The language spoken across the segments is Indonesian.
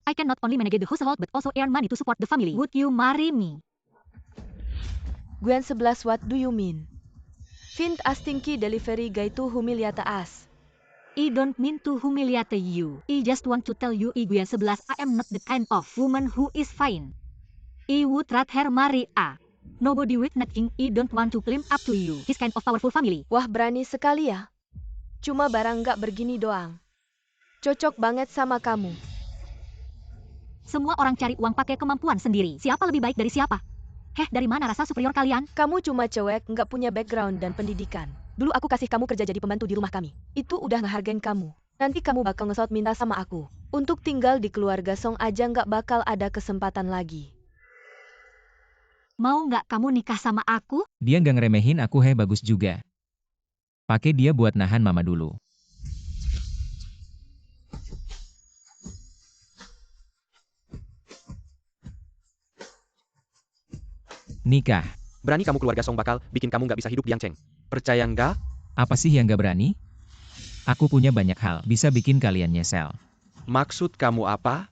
I can not only manage the household but also earn money to support the family. Would you marry me? Gwen 11, what do you mean? Fint astinki delivery guy to humiliate us. I don't mean to humiliate you. I just want to tell you, Gwen 11, I am not the kind of woman who is fine. I would rather marry a nobody with nothing. I don't want to climb up to you, his kind of powerful family. Wah, berani sekali ya. Cuma barang nggak begini doang. Cocok banget sama kamu. Semua orang cari uang pakai kemampuan sendiri. Siapa lebih baik dari siapa? Dari mana rasa superior kalian? Kamu cuma cewek, nggak punya background dan pendidikan. Dulu aku kasih kamu kerja jadi pembantu di rumah kami. Itu udah ngehargain kamu. Nanti kamu bakal ngesot minta sama aku. Untuk tinggal di keluarga Song aja nggak bakal ada kesempatan lagi. Mau nggak kamu nikah sama aku? Dia nggak ngeremehin aku, bagus juga. Pakai dia buat nahan mama dulu. Nikah. Berani kamu keluarga Song bakal bikin kamu nggak bisa hidup Yang Cheng. Percaya nggak? Apa sih yang nggak berani? Aku punya banyak hal, bisa bikin kalian nyesel. Maksud kamu apa?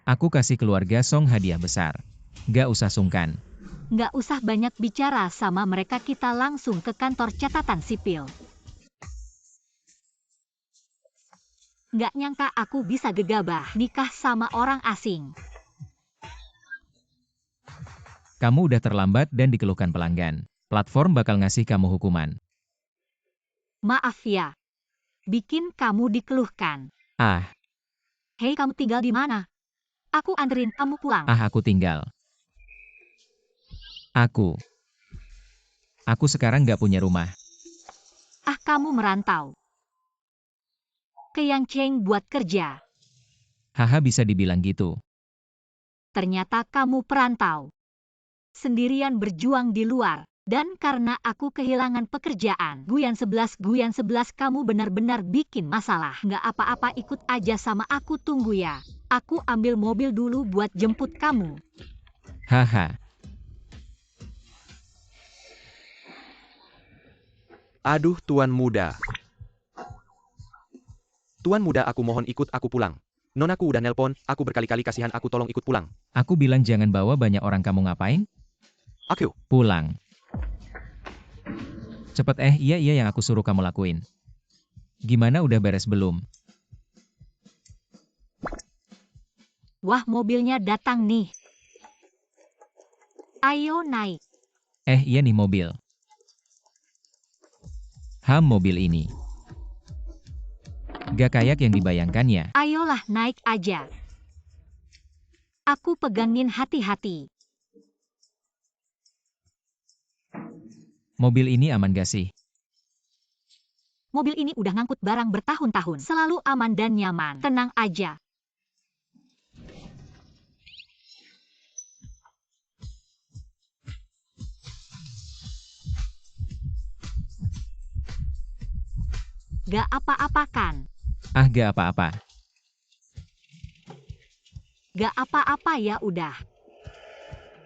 Aku kasih keluarga Song hadiah besar. Nggak usah sungkan. Nggak usah banyak bicara sama mereka, kita langsung ke kantor catatan sipil. Nggak nyangka aku bisa gegabah nikah sama orang asing. Kamu udah terlambat dan dikeluhkan pelanggan. Platform bakal ngasih kamu hukuman. Maaf ya, bikin kamu dikeluhkan. Ah, Hei, kamu tinggal di mana? Aku anterin kamu pulang. aku tinggal. Aku sekarang nggak punya rumah. Kamu merantau ke Yang Cheng buat kerja. Haha, bisa dibilang gitu. Ternyata kamu perantau. Sendirian berjuang di luar. Dan karena aku kehilangan pekerjaan. Gwen 11, kamu benar-benar bikin masalah. Nggak apa-apa, ikut aja sama aku, tunggu ya. Aku ambil mobil dulu buat jemput kamu. Haha. Aduh, Tuan Muda. Tuan Muda, aku mohon ikut aku pulang. Nonaku udah nelpon, aku berkali-kali kasihan aku, tolong ikut pulang. Aku bilang jangan bawa banyak orang, kamu ngapain? Aku. Pulang. Cepet, iya yang aku suruh kamu lakuin. Gimana, udah beres belum? Wah, mobilnya datang nih. Ayo naik. Iya nih mobil. Mobil ini. Gak kayak yang dibayangkan ya. Ayolah naik aja. Aku pegangin hati-hati. Mobil ini aman gak sih? Mobil ini udah ngangkut barang bertahun-tahun. Selalu aman dan nyaman. Tenang aja. Gak apa-apa kan? Gak apa-apa. Gak apa-apa ya udah.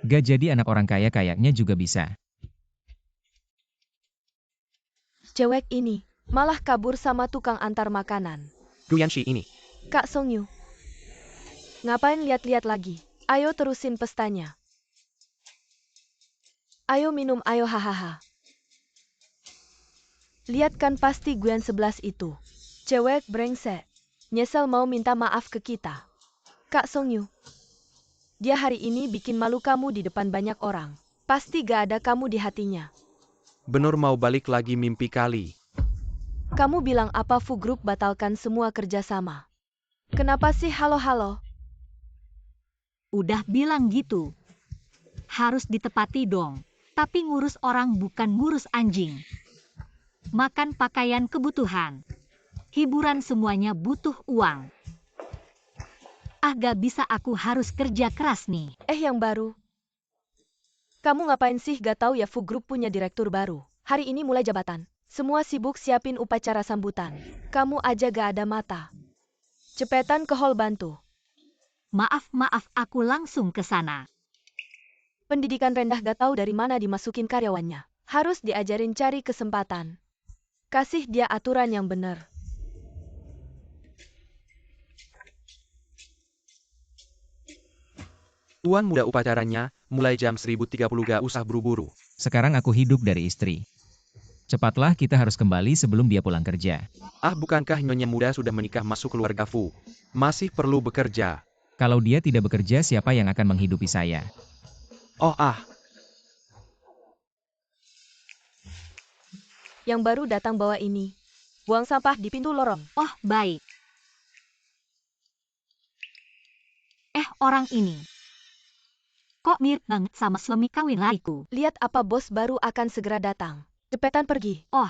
Gak jadi anak orang kaya kayaknya juga bisa. Cewek ini malah kabur sama tukang antar makanan. Guyanshi ini. Kak Song Yu. Ngapain lihat-lihat lagi? Ayo terusin pestanya. Ayo minum, ayo hahaha. Lihat kan, pasti Gwen 11 itu. Cewek brengsek. Nyesel mau minta maaf ke kita. Kak Song Yu. Dia hari ini bikin malu kamu di depan banyak orang. Pasti gak ada kamu di hatinya. Bener mau balik lagi mimpi kali. Kamu bilang apa, Fu Group batalkan semua kerjasama? Kenapa sih halo-halo? Udah bilang gitu. Harus ditepati dong. Tapi ngurus orang bukan ngurus anjing. Makan, pakaian, kebutuhan. Hiburan, semuanya butuh uang. Gak bisa, aku harus kerja keras nih. Yang baru. Kamu ngapain sih? Gak tahu ya, Fu Group punya direktur baru. Hari ini mulai jabatan. Semua sibuk siapin upacara sambutan. Kamu aja gak ada mata. Cepetan ke hall bantu. Maaf, aku langsung ke sana. Pendidikan rendah gak tahu dari mana dimasukin karyawannya. Harus diajarin cari kesempatan. Kasih dia aturan yang benar. Tuan muda upacaranya, mulai jam 1030 gak usah buru-buru. Sekarang aku hidup dari istri. Cepatlah kita harus kembali sebelum dia pulang kerja. Ah bukankah nyonya muda sudah menikah masuk keluarga Fu? Masih perlu bekerja. Kalau dia tidak bekerja, siapa yang akan menghidupi saya? Oh ah, Yang baru datang bawa ini. Buang sampah di pintu lorong. Oh, baik. Orang ini. Kok mirip banget sama suami kawin lariku? Lihat apa bos baru akan segera datang. Cepetan pergi. Oh,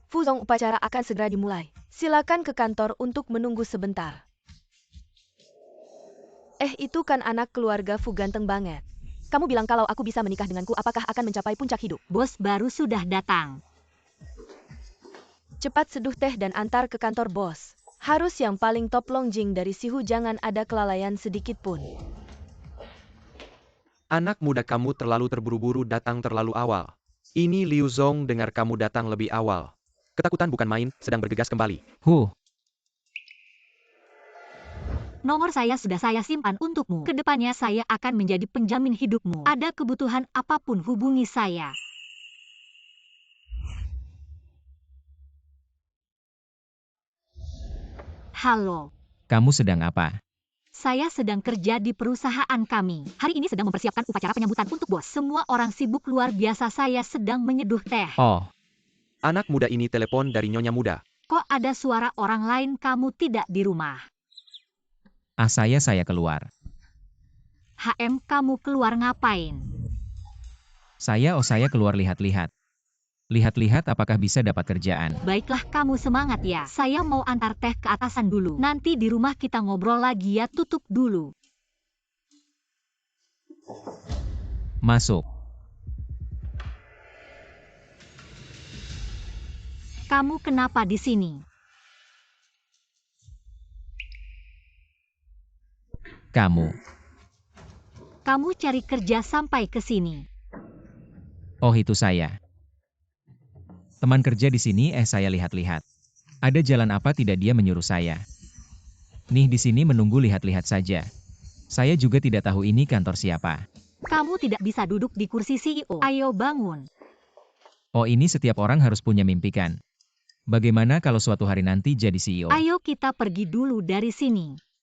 Fuzong upacara akan segera dimulai. Silakan ke kantor untuk menunggu sebentar. Itu kan anak keluarga Fu ganteng banget. Kamu bilang kalau aku bisa menikah denganku, apakah akan mencapai puncak hidup? bos baru sudah datang. Cepat seduh teh dan antar ke kantor bos. Harus yang paling top Longjing dari Sihu, jangan ada kelalaian sedikit pun. anak muda kamu terlalu terburu-buru datang terlalu awal. Ini Liu Zong dengar kamu datang lebih awal. Ketakutan bukan main, sedang bergegas kembali. Nomor saya sudah saya simpan untukmu. Kedepannya saya akan menjadi penjamin hidupmu. Ada kebutuhan apapun hubungi saya. Halo, Kamu sedang apa? saya sedang kerja di perusahaan kami. Hari ini sedang mempersiapkan upacara penyambutan untuk bos. Semua orang sibuk luar biasa, saya sedang menyeduh teh. Oh, Anak muda ini telepon dari nyonya muda. Kok ada suara orang lain, kamu tidak di rumah? saya keluar. Kamu keluar ngapain? Saya keluar lihat-lihat. Lihat-lihat apakah bisa dapat kerjaan. Baiklah, kamu semangat ya. Saya mau antar teh ke atasan dulu. Nanti di rumah kita ngobrol lagi ya, tutup dulu. Masuk. Kamu kenapa di sini? Kamu cari kerja sampai ke sini. Oh, itu saya. Teman kerja di sini, saya lihat-lihat. Ada jalan apa tidak dia menyuruh saya? Nih di sini menunggu lihat-lihat saja. Saya juga tidak tahu ini kantor siapa. Kamu tidak bisa duduk di kursi CEO. Ayo bangun. Oh, ini setiap orang harus punya mimpi kan? Bagaimana kalau suatu hari nanti jadi CEO? Ayo kita pergi dulu dari sini.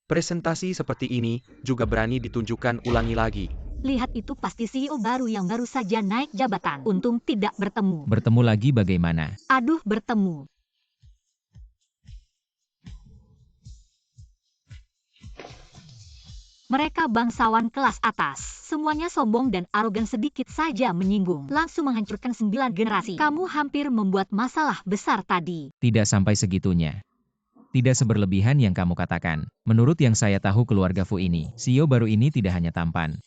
Presentasi seperti ini juga berani ditunjukkan ulangi lagi. Lihat itu pasti CEO baru yang baru saja naik jabatan. Untung tidak bertemu. Bertemu lagi bagaimana? Aduh, bertemu. Mereka bangsawan kelas atas. Semuanya sombong dan arogan, sedikit saja menyinggung. Langsung menghancurkan 9 generasi. Kamu hampir membuat masalah besar tadi. Tidak sampai segitunya. Tidak seberlebihan yang kamu katakan. Menurut yang saya tahu keluarga Fu ini, CEO baru ini tidak hanya tampan,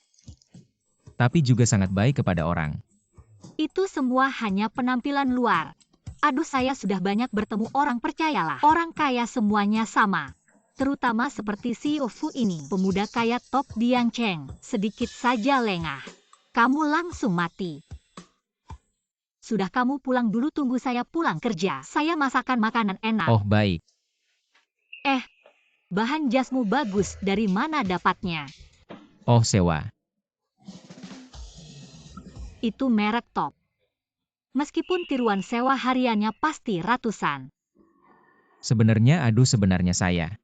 tapi juga sangat baik kepada orang. Itu semua hanya penampilan luar. Aduh, saya sudah banyak bertemu orang, percayalah. Orang kaya semuanya sama. Terutama seperti CEO Fu ini, pemuda kaya top Dian Cheng. Sedikit saja lengah, kamu langsung mati. Sudah, kamu pulang dulu, tunggu saya pulang kerja. Saya masakan makanan enak. Oh, baik. Bahan jasmu bagus, dari mana dapatnya? Oh, sewa. Itu merek top. Meskipun tiruan sewa hariannya pasti ratusan. Sebenarnya saya.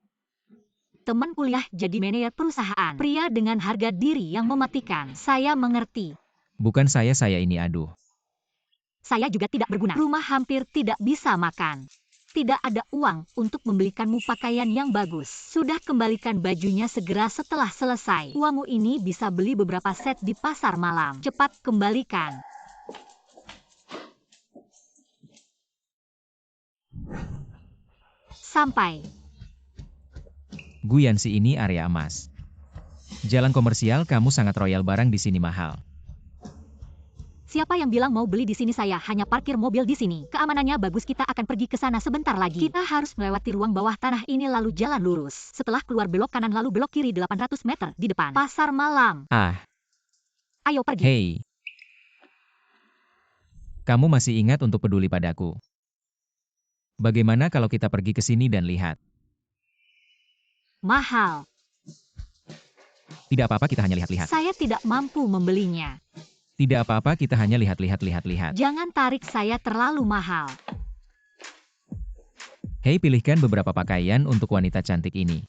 Teman kuliah jadi manajer perusahaan. Pria dengan harga diri yang mematikan. Saya mengerti. Bukan saya ini aduh. Saya juga tidak berguna. Rumah hampir tidak bisa makan. Tidak ada uang untuk membelikanmu pakaian yang bagus. Sudah, kembalikan bajunya segera setelah selesai. Uangmu ini bisa beli beberapa set di pasar malam. Cepat kembalikan. Sampai. Guyansi, ini area emas. Jalan komersial, kamu sangat royal, barang di sini mahal. Siapa yang bilang mau beli di sini? Saya hanya parkir mobil di sini. Keamanannya bagus, kita akan pergi ke sana sebentar lagi. Kita harus melewati ruang bawah tanah ini lalu jalan lurus. Setelah keluar belok kanan lalu belok kiri 800 meter di depan. Pasar malam. Ayo pergi. Hei. Kamu masih ingat untuk peduli padaku. Bagaimana kalau kita pergi ke sini dan lihat? Mahal. Tidak apa-apa, kita hanya lihat-lihat. Saya tidak mampu membelinya. Tidak apa-apa, kita hanya lihat-lihat. Jangan tarik saya terlalu mahal. Hei, pilihkan beberapa pakaian untuk wanita cantik ini.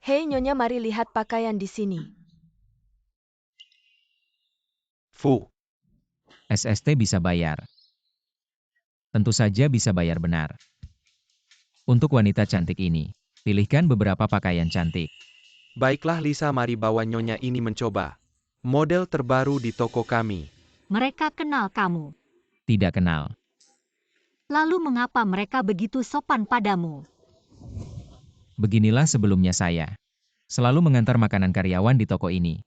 Hei Nyonya, mari lihat pakaian di sini. Fu. SST bisa bayar. Tentu saja bisa bayar benar. Untuk wanita cantik ini, pilihkan beberapa pakaian cantik. Baiklah Lisa, mari bawa Nyonya ini mencoba. Model terbaru di toko kami. Mereka kenal kamu. Tidak kenal. Lalu mengapa mereka begitu sopan padamu? Beginilah sebelumnya saya. Selalu mengantar makanan karyawan di toko ini.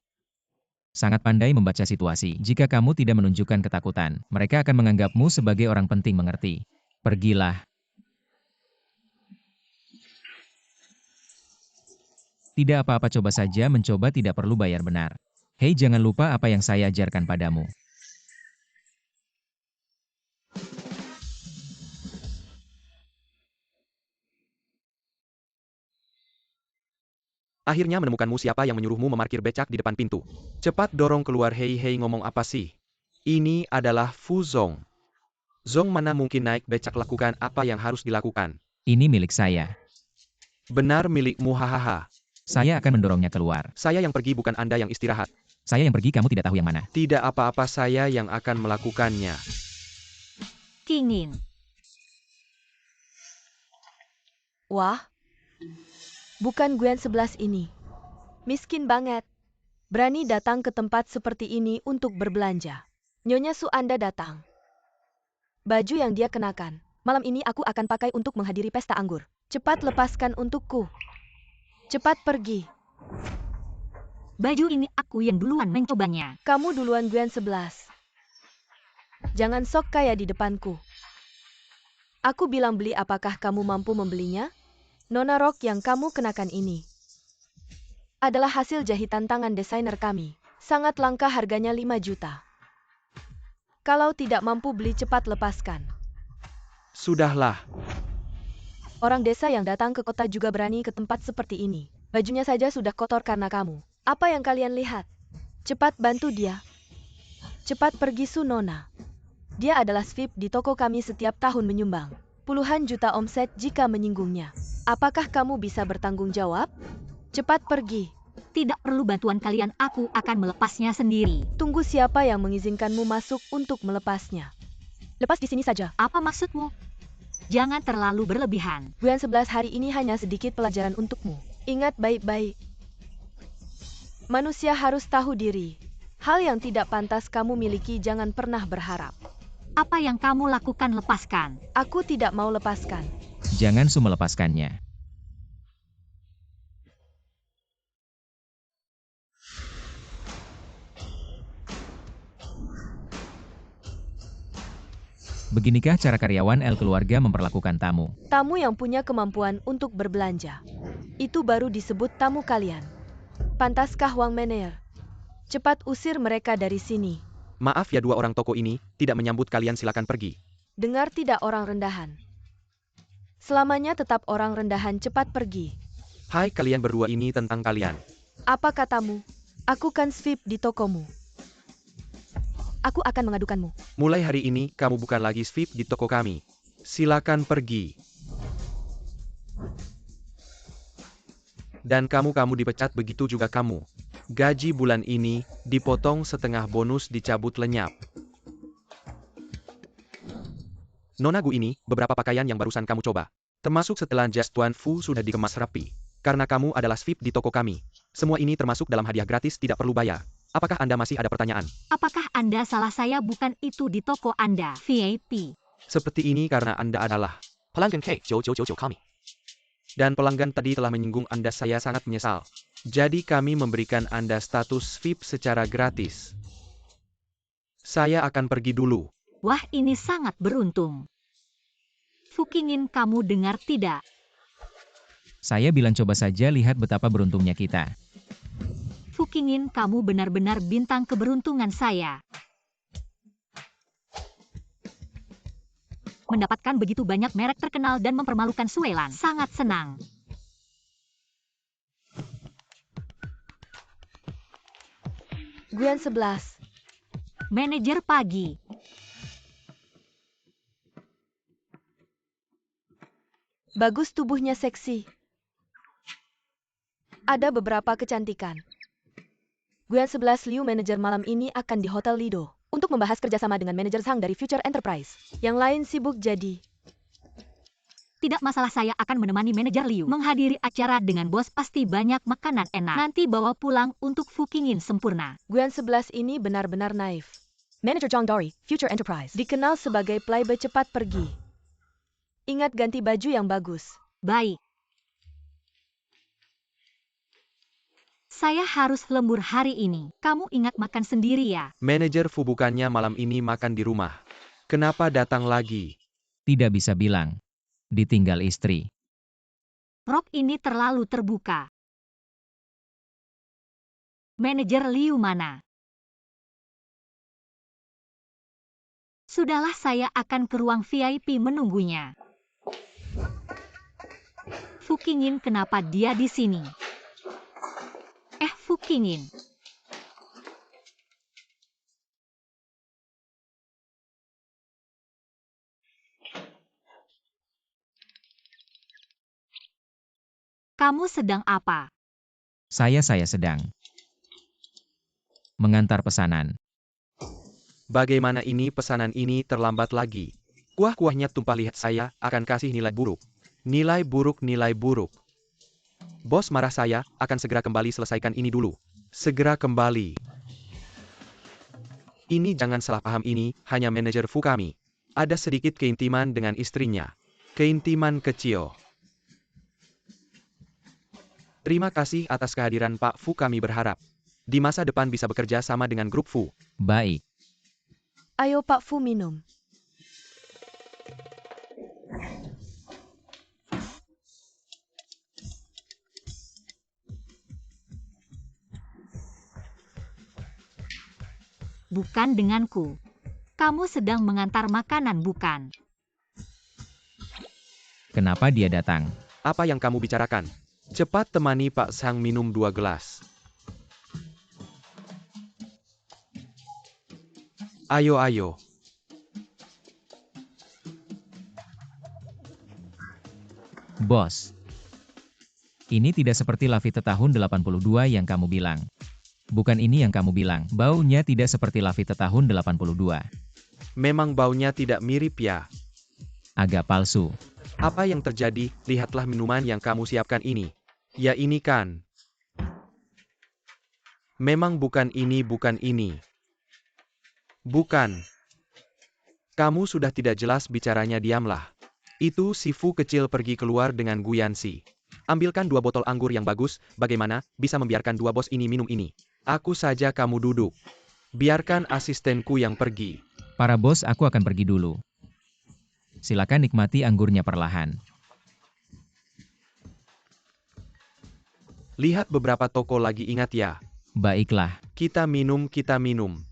Sangat pandai membaca situasi. Jika kamu tidak menunjukkan ketakutan, mereka akan menganggapmu sebagai orang penting, mengerti? Pergilah. Tidak apa-apa, coba saja mencoba, tidak perlu bayar benar. Hei, jangan lupa apa yang saya ajarkan padamu. Akhirnya menemukanmu, siapa yang menyuruhmu memarkir becak di depan pintu. Cepat dorong keluar. Hei, ngomong apa sih? Ini adalah Fu Zong. Zong mana mungkin naik becak, lakukan apa yang harus dilakukan. Ini milik saya. Benar milikmu, hahaha. Saya akan mendorongnya keluar. Saya yang pergi, bukan Anda yang istirahat. Saya yang pergi, kamu tidak tahu yang mana. Tidak apa-apa, saya yang akan melakukannya. Kingin. Wah. Bukan Gwen 11 ini. Miskin banget. Berani datang ke tempat seperti ini untuk berbelanja. Nyonya Su, Anda datang. Baju yang dia kenakan. Malam ini aku akan pakai untuk menghadiri pesta anggur. Cepat lepaskan untukku. Cepat pergi. Baju ini aku yang duluan mencobanya. Kamu duluan, Gwen 11. Jangan sok kaya di depanku. Aku bilang beli, apakah kamu mampu membelinya? Nona, rok yang kamu kenakan ini adalah hasil jahitan tangan desainer kami. Sangat langka, harganya 5 juta. Kalau tidak mampu beli, cepat lepaskan. Sudahlah. Orang desa yang datang ke kota juga berani ke tempat seperti ini. Bajunya saja sudah kotor karena kamu. Apa yang kalian lihat? Cepat bantu dia. Cepat pergi, Su Nona. Dia adalah VIP di toko kami, setiap tahun menyumbang puluhan juta omset jika menyinggungnya. Apakah kamu bisa bertanggung jawab? Cepat pergi. Tidak perlu bantuan kalian, aku akan melepasnya sendiri. Tunggu, siapa yang mengizinkanmu masuk untuk melepasnya? Lepas di sini saja. Apa maksudmu? Jangan terlalu berlebihan. Gwen 11, hari ini hanya sedikit pelajaran untukmu. Ingat baik-baik. Manusia harus tahu diri. Hal yang tidak pantas kamu miliki jangan pernah berharap. Apa yang kamu lakukan, lepaskan. Aku tidak mau lepaskan. Jangan Su melepaskannya. Beginikah cara karyawan L keluarga memperlakukan tamu? Tamu yang punya kemampuan untuk berbelanja. Itu baru disebut tamu kalian. Pantaskah Wang Mener? Cepat usir mereka dari sini. Maaf ya, dua orang toko ini tidak menyambut kalian, silakan pergi. Dengar tidak, orang rendahan? Selamanya tetap orang rendahan, cepat pergi. Hai kalian berdua, ini tentang kalian. Apa katamu? Aku kan VIP di tokomu. Aku akan mengadukanmu. Mulai hari ini, kamu bukan lagi VIP di toko kami. Silakan pergi. Dan kamu dipecat, begitu juga kamu. Gaji bulan ini dipotong setengah, bonus dicabut lenyap. Nona Gu, ini beberapa pakaian yang barusan kamu coba. Termasuk setelan jas Tuan Fu sudah dikemas rapi. Karena kamu adalah VIP di toko kami. Semua ini termasuk dalam hadiah gratis, tidak perlu bayar. Apakah Anda masih ada pertanyaan? Apakah Anda salah? Saya bukan itu di toko Anda, VIP. Seperti ini karena Anda adalah pelanggan K9999 kami. Dan pelanggan tadi telah menyinggung Anda, saya sangat menyesal. Jadi kami memberikan Anda status VIP secara gratis. Saya akan pergi dulu. Wah, ini sangat beruntung. Fukingin, kamu dengar tidak? Saya bilang coba saja lihat betapa beruntungnya kita. Fukingin. Fukingin, kamu benar-benar bintang keberuntungan saya. Mendapatkan begitu banyak merek terkenal dan mempermalukan Suelan. Sangat senang. Guian 11. Manajer pagi. Bagus, tubuhnya seksi. Ada beberapa kecantikan. Guian 11 Liu, manajer malam ini akan di Hotel Lido untuk membahas kerjasama dengan manajer Zhang dari Future Enterprise. Yang lain sibuk jadi. Tidak masalah, saya akan menemani manajer Liu. Menghadiri acara dengan bos pasti banyak makanan enak. Nanti bawa pulang untuk Fukingin sempurna. Guian 11 ini benar-benar naif. Manajer Zhang dari Future Enterprise dikenal sebagai playboy cepat pergi. Ingat ganti baju yang bagus. Baik. Saya harus lembur hari ini. Kamu ingat makan sendiri ya? Manajer Fu bukannya malam ini makan di rumah. Kenapa datang lagi? Tidak bisa bilang. Ditinggal istri. Rok ini terlalu terbuka. Manajer Liu mana? Sudahlah, saya akan ke ruang VIP menunggunya. Fukingin, kenapa dia di sini? Fukingin. Kamu sedang apa? Saya sedang mengantar pesanan. Bagaimana ini pesanan ini terlambat lagi? Kuah-kuahnya tumpah, lihat, saya akan kasih nilai buruk. Nilai buruk, nilai buruk. Bos marah, saya akan segera kembali, selesaikan ini dulu. Segera kembali. Ini jangan salah paham, ini hanya manajer Fu kami. Ada sedikit keintiman dengan istrinya. Keintiman kecil. Terima kasih atas kehadiran Pak Fu, kami berharap di masa depan bisa bekerja sama dengan grup Fu. Baik. Ayo Pak Fu minum. Bukan denganku. Kamu sedang mengantar makanan, bukan? Kenapa dia datang? Apa yang kamu bicarakan? Cepat temani Pak Sang minum 2 gelas. Ayo, ayo. Bos. Ini tidak seperti Lafite tahun 82 yang kamu bilang. Bukan ini yang kamu bilang. Baunya tidak seperti Lafite tahun 82. Memang baunya tidak mirip ya? Agak palsu. Apa yang terjadi? Lihatlah minuman yang kamu siapkan ini. Ya ini kan. Memang bukan ini, bukan ini. Bukan. Kamu sudah tidak jelas bicaranya, diamlah. Itu si Fu kecil pergi keluar dengan Guyansi. Ambilkan 2 botol anggur yang bagus, bagaimana bisa membiarkan 2 bos ini minum ini? Aku saja, kamu duduk. Biarkan asistenku yang pergi. Para bos, aku akan pergi dulu. Silakan nikmati anggurnya perlahan. Lihat beberapa toko lagi, ingat ya. Baiklah. Kita minum, kita minum.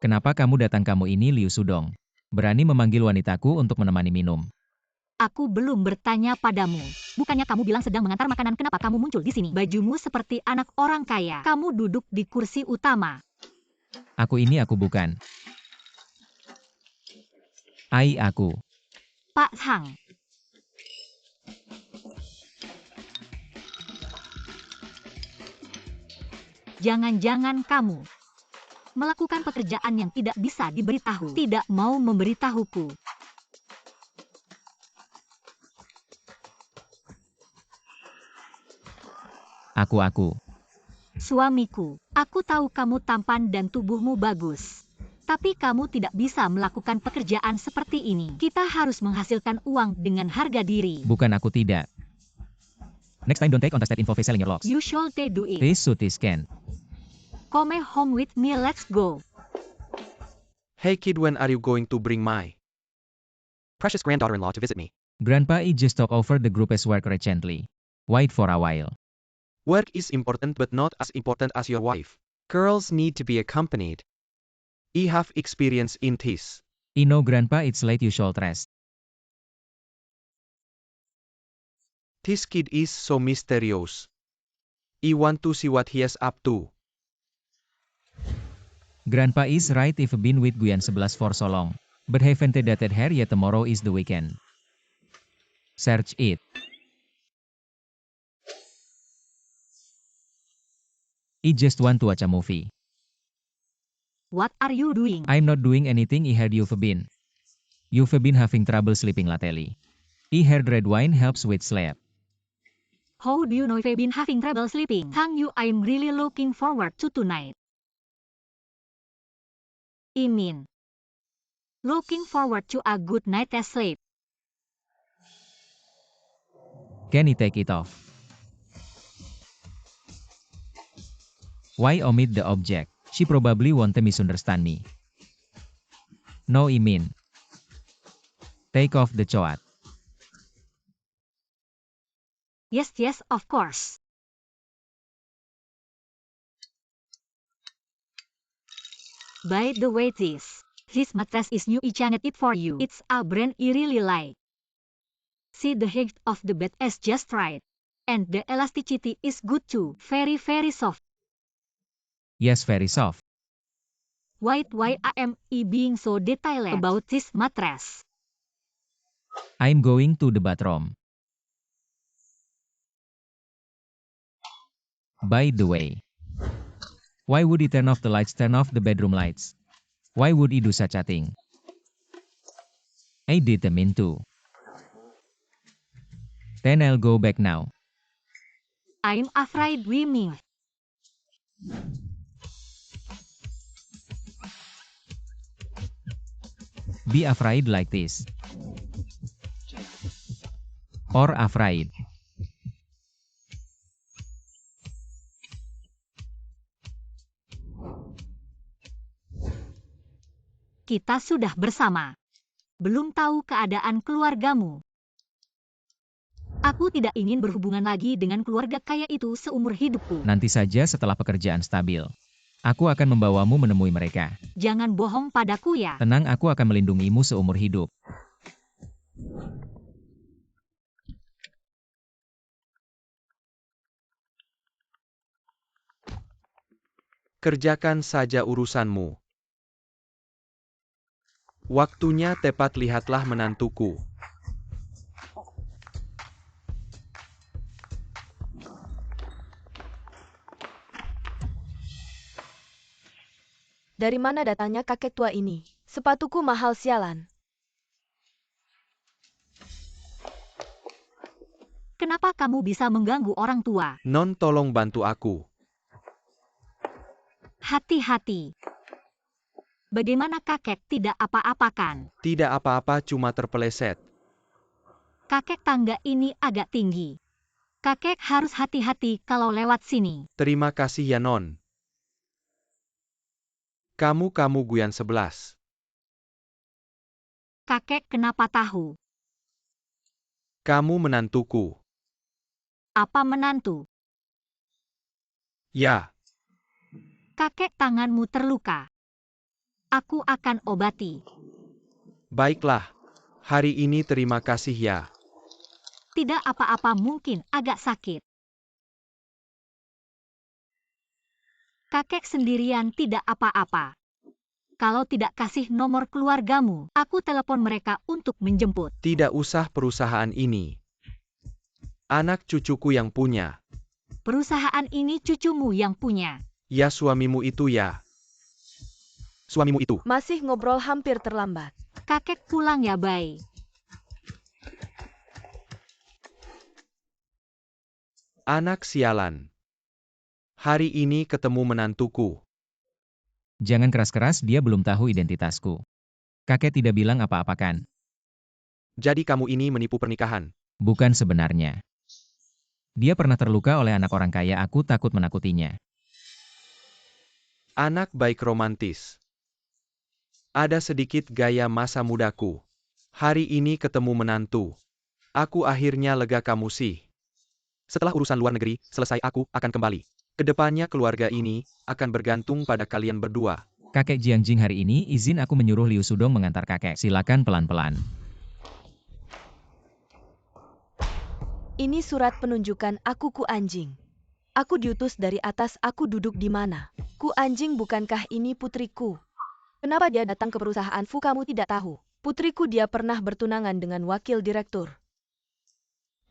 Kenapa kamu datang, kamu ini Liu Sudong? Berani memanggil wanitaku untuk menemani minum. Aku belum bertanya padamu. Bukannya kamu bilang sedang mengantar makanan, kenapa kamu muncul di sini? Bajumu seperti anak orang kaya. Kamu duduk di kursi utama. Aku bukan. Aku. Pak Hang. Jangan-jangan kamu melakukan pekerjaan yang tidak bisa diberitahu. Tidak mau memberitahuku. Aku. Suamiku, aku tahu kamu tampan dan tubuhmu bagus. Tapi kamu tidak bisa melakukan pekerjaan seperti ini. Kita harus menghasilkan uang dengan harga diri. Bukan, aku tidak. Next time don't take on that info face selling your locks. You should do it. This suit is can. Come home with me, let's go. Hey kid, when are you going to bring my precious granddaughter-in-law to visit me? Grandpa, I just took over the group as work recently. Wait for a while. Work is important but not as important as your wife. Girls need to be accompanied. I have experience in this. I know grandpa it's late you should rest. This kid is so mysterious. I want to see what he is up to. Grandpa is right, I've been with Guyan 11 for so long. But haven't dated her yet. Tomorrow is the weekend. Search it. I just want to watch a movie. What are you doing? I'm not doing anything. I heard you've been having trouble sleeping lately. I heard red wine helps with sleep. How do you know if I've been having trouble sleeping? Thank you, I'm really looking forward to tonight. I mean, looking forward to a good night's sleep. Can I take it off? Why omit the object? She probably won't misunderstand me. No, I mean, take off the coat. Yes, of course. By the way, this mattress is new. I changed it for you. It's a brand I really like. See, the height of the bed is just right. And the elasticity is good too. Very, very soft. Yes, very soft. Why am I being so detailed about this mattress? I'm going to the bathroom. By the way, why would he turn off the lights, turn off the bedroom lights? Why would he do such a thing? I didn't mean to. Then I'll go back now. I'm afraid we may. Be afraid like this. Or afraid. Kita sudah bersama. Belum tahu keadaan keluargamu. Aku tidak ingin berhubungan lagi dengan keluarga kaya itu seumur hidupku. Nanti saja setelah pekerjaan stabil. Aku akan membawamu menemui mereka. Jangan bohong padaku ya. Tenang, aku akan melindungimu seumur hidup. Kerjakan saja urusanmu. Waktunya tepat, lihatlah menantuku. Dari mana datangnya kakek tua ini? Sepatuku mahal sialan. Kenapa kamu bisa mengganggu orang tua? Non, tolong bantu aku. Hati-hati. Bagaimana kakek tidak apa-apakan? Tidak apa-apa, cuma terpeleset. Kakek tangga ini agak tinggi. Kakek harus hati-hati kalau lewat sini. Terima kasih ya, Non. Kamu Guyan 11. Kakek kenapa tahu? Kamu menantuku. Apa menantu? Ya. Kakek, tanganmu terluka. Aku akan obati. Baiklah. Hari ini terima kasih ya. Tidak apa-apa, mungkin agak sakit. Kakek sendirian tidak apa-apa. Kalau tidak kasih nomor keluargamu, aku telepon mereka untuk menjemput. Tidak usah, perusahaan ini anak cucuku yang punya. Perusahaan ini cucumu yang punya. Ya, suamimu itu ya. Suamimu itu. Masih ngobrol, hampir terlambat. Kakek pulang ya, Bay. Anak sialan. Hari ini ketemu menantuku. Jangan keras-keras, dia belum tahu identitasku. Kakek tidak bilang apa-apa kan? Jadi kamu ini menipu pernikahan? Bukan sebenarnya. Dia pernah terluka oleh anak orang kaya, aku takut menakutinya. Anak baik romantis. Ada sedikit gaya masa mudaku. Hari ini ketemu menantu. Aku akhirnya lega, kamu sih. Setelah urusan luar negeri selesai aku akan kembali. Kedepannya keluarga ini akan bergantung pada kalian berdua. Kakek Jiangjing hari ini izin aku menyuruh Liu Sudong mengantar kakek. Silakan pelan-pelan. Ini surat penunjukan aku Ku Anjing. Aku diutus dari atas, aku duduk di mana? Ku Anjing, bukankah ini putriku? Kenapa dia datang ke perusahaan Fu? Kamu tidak tahu. Putriku, dia pernah bertunangan dengan wakil direktur.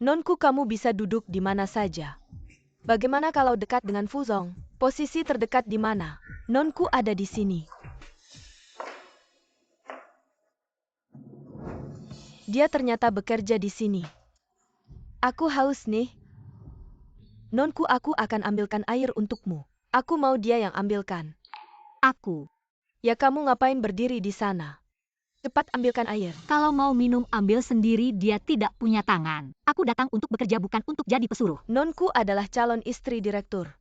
Nonku, kamu bisa duduk di mana saja. Bagaimana kalau dekat dengan Fu Zong? Posisi terdekat di mana? Nonku ada di sini. Dia ternyata bekerja di sini. Aku haus nih. Nonku, aku akan ambilkan air untukmu. Aku mau dia yang ambilkan. Aku. Ya, kamu ngapain berdiri di sana? Cepat ambilkan air. Kalau mau minum ambil sendiri, dia tidak punya tangan. Aku datang untuk bekerja, bukan untuk jadi pesuruh. Nonku adalah calon istri direktur.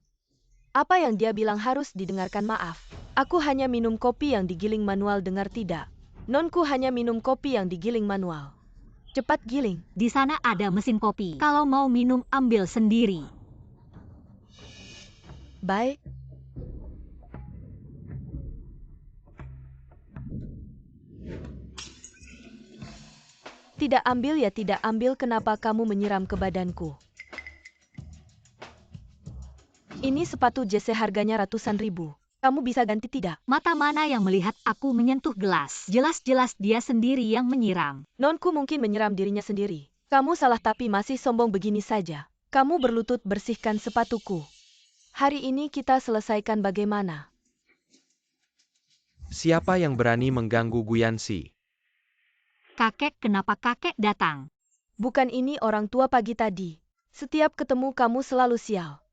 Apa yang dia bilang harus didengarkan. Maaf. Aku hanya minum kopi yang digiling manual, dengar tidak? Nonku hanya minum kopi yang digiling manual. Cepat giling. Di sana ada mesin kopi. Kalau mau minum ambil sendiri. Baik. Tidak ambil ya tidak ambil. Kenapa kamu menyiram ke badanku? Ini sepatu JC harganya ratusan ribu. Kamu bisa ganti tidak? Mata mana yang melihat aku menyentuh gelas? Jelas-jelas dia sendiri yang menyiram. Nonku mungkin menyiram dirinya sendiri. Kamu salah tapi masih sombong begini saja. Kamu berlutut, bersihkan sepatuku. Hari ini kita selesaikan bagaimana? Siapa yang berani mengganggu Guyansi? Kakek, kenapa kakek datang? Bukan ini orang tua pagi tadi. Setiap ketemu kamu selalu sial.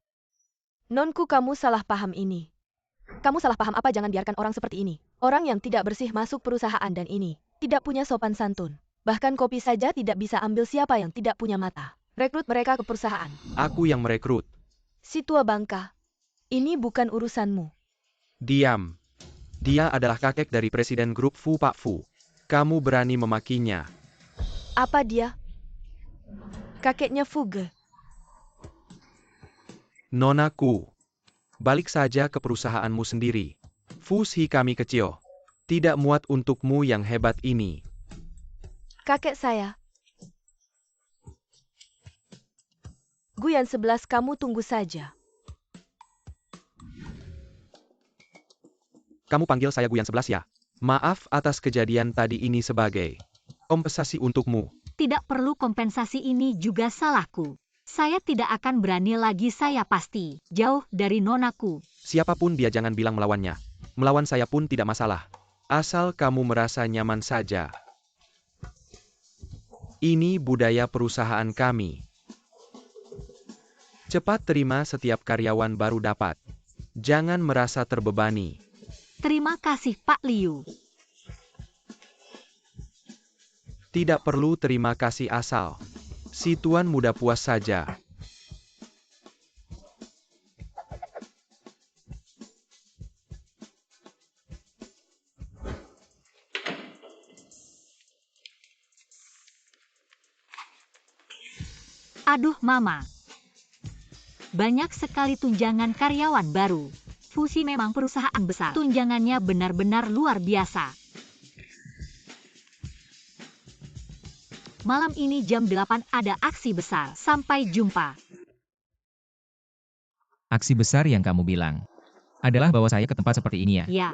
Nonku, kamu salah paham ini. Kamu salah paham apa? Jangan biarkan orang seperti ini. Orang yang tidak bersih masuk perusahaan dan ini. Tidak punya sopan santun. Bahkan kopi saja tidak bisa ambil. Siapa yang tidak punya mata? Rekrut mereka ke perusahaan. Aku yang merekrut. Si tua bangka. Ini bukan urusanmu. Diam. Dia adalah kakek dari presiden grup Fu, Pak Fu. Kamu berani memakinya. Apa dia? Kakeknya Fuge. Nonaku. Balik saja ke perusahaanmu sendiri. Fu Si kami kecil. Tidak muat untukmu yang hebat ini. Kakek saya. Guyan 11, kamu tunggu saja. Kamu panggil saya Guyan 11 ya? Maaf atas kejadian tadi, ini sebagai kompensasi untukmu. Tidak perlu kompensasi, ini juga salahku. Saya tidak akan berani lagi, saya pasti. Jauh dari nonaku. Siapapun dia jangan bilang melawannya. Melawan saya pun tidak masalah. Asal kamu merasa nyaman saja. Ini budaya perusahaan kami. Cepat terima setiap karyawan baru dapat. Jangan merasa terbebani. Terima kasih Pak Liu. Tidak perlu terima kasih asal. Si tuan muda puas saja. Aduh Mama. Banyak sekali tunjangan karyawan baru. Fusi memang perusahaan besar. Tunjangannya benar-benar luar biasa. Malam ini jam 8 ada aksi besar. Sampai jumpa. Aksi besar yang kamu bilang adalah bawa saya ke tempat seperti ini ya? Ya.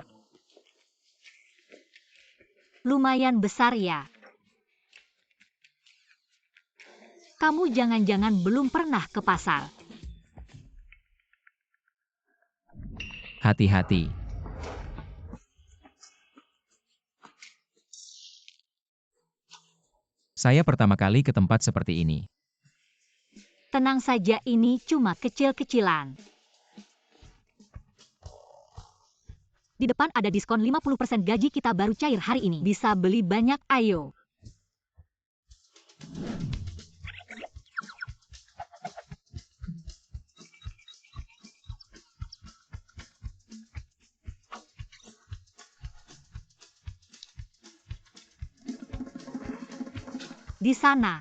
Lumayan besar ya. Kamu jangan-jangan belum pernah ke pasar. Hati-hati. Saya pertama kali ke tempat seperti ini. Tenang saja, ini cuma kecil-kecilan. Di depan ada diskon 50% gaji kita baru cair hari ini. Bisa beli banyak, ayo. Di sana.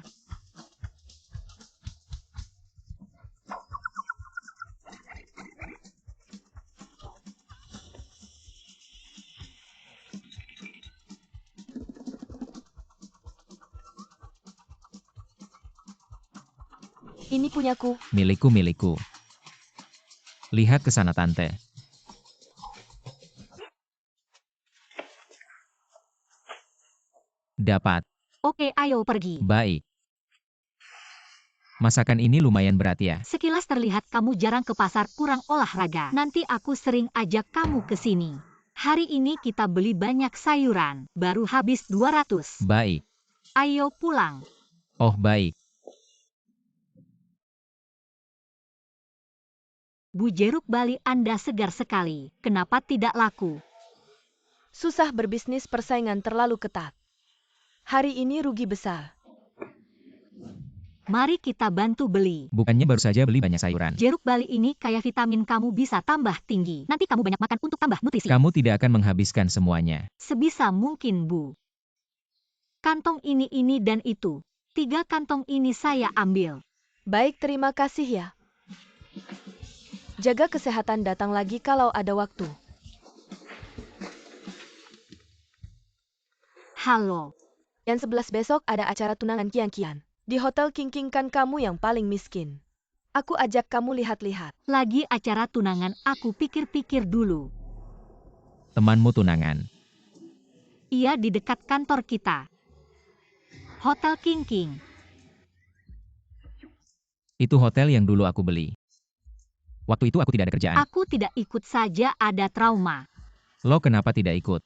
Ini punyaku. Milikku. Lihat ke sana tante. Dapat. Oke, ayo pergi. Baik. Masakan ini lumayan berat ya. Sekilas terlihat kamu jarang ke pasar, kurang olahraga. Nanti aku sering ajak kamu ke sini. Hari ini kita beli banyak sayuran, baru habis 200. Baik. Ayo pulang. Oh baik. Bu Jeruk Bali Anda segar sekali. Kenapa tidak laku? Susah berbisnis, persaingan terlalu ketat. Hari ini rugi besar. Mari kita bantu beli. Bukannya baru saja beli banyak sayuran. Jeruk Bali ini kaya vitamin, kamu bisa tambah tinggi. Nanti kamu banyak makan untuk tambah nutrisi. Kamu tidak akan menghabiskan semuanya. Sebisa mungkin, Bu. Kantong ini dan itu. 3 kantong ini saya ambil. Baik, terima kasih ya. Jaga kesehatan, datang lagi kalau ada waktu. Halo. Yang 11 besok ada acara tunangan Kian-Kian. Di Hotel King King, kan kamu yang paling miskin. Aku ajak kamu lihat-lihat. Lagi acara tunangan, aku pikir-pikir dulu. Temanmu tunangan. Iya, di dekat kantor kita. Hotel King King. Itu hotel yang dulu aku beli. Waktu itu aku tidak ada kerjaan. Aku tidak ikut saja, ada trauma. Lo kenapa tidak ikut?